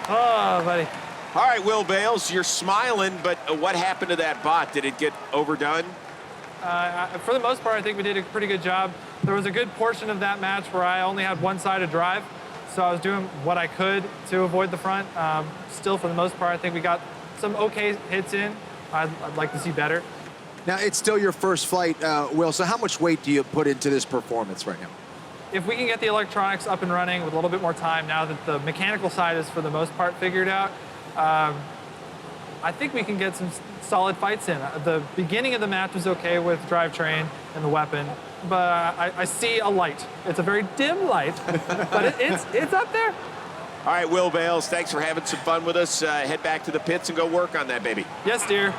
Oh, buddy. All right, Will Bales, you're smiling, but what happened to that bot? Did it get overdone? For the most part, I think we did a pretty good job. There was a good portion of that match where I only had one side to drive, so I was doing what I could to avoid the front. Still, for the most part, I think we got some okay hits in. I'd like to see better. Now, it's still your first flight, Will, so how much weight do you put into this performance right now? If we can get the electronics up and running with a little bit more time now that the mechanical side is for the most part figured out, I think we can get some solid fights in. The beginning of the match was okay with drivetrain and the weapon, but I see a light. It's a very dim light, but it's up there. All right, Will Bales, thanks for having some fun with us. Head back to the pits and go work on that, baby. Yes, dear.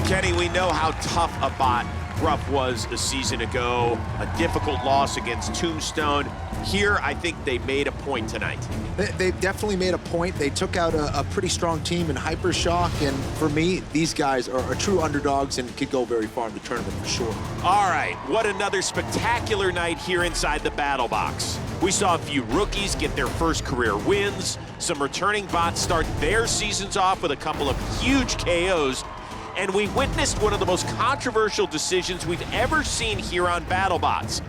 Kenny, we know how tough a bot Gruff was a season ago. A difficult loss against Tombstone. Here, I think they made a point tonight. They definitely made a point. They took out a pretty strong team in Hypershock, and for me, these guys are true underdogs and could go very far in the tournament for sure. All right, what another spectacular night here inside the battle box. We saw a few rookies get their first career wins, some returning bots start their seasons off with a couple of huge KOs, and we witnessed one of the most controversial decisions we've ever seen here on BattleBots.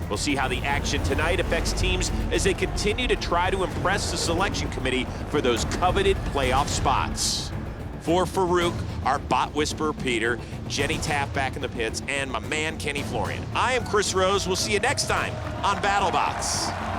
We'll see how the action tonight affects teams as they continue to try to impress the selection committee for those coveted playoff spots. For Farouk, our bot whisperer Peter, Jenny Taft back in the pits, and my man Kenny Florian. I am Chris Rose. We'll see you next time on BattleBots.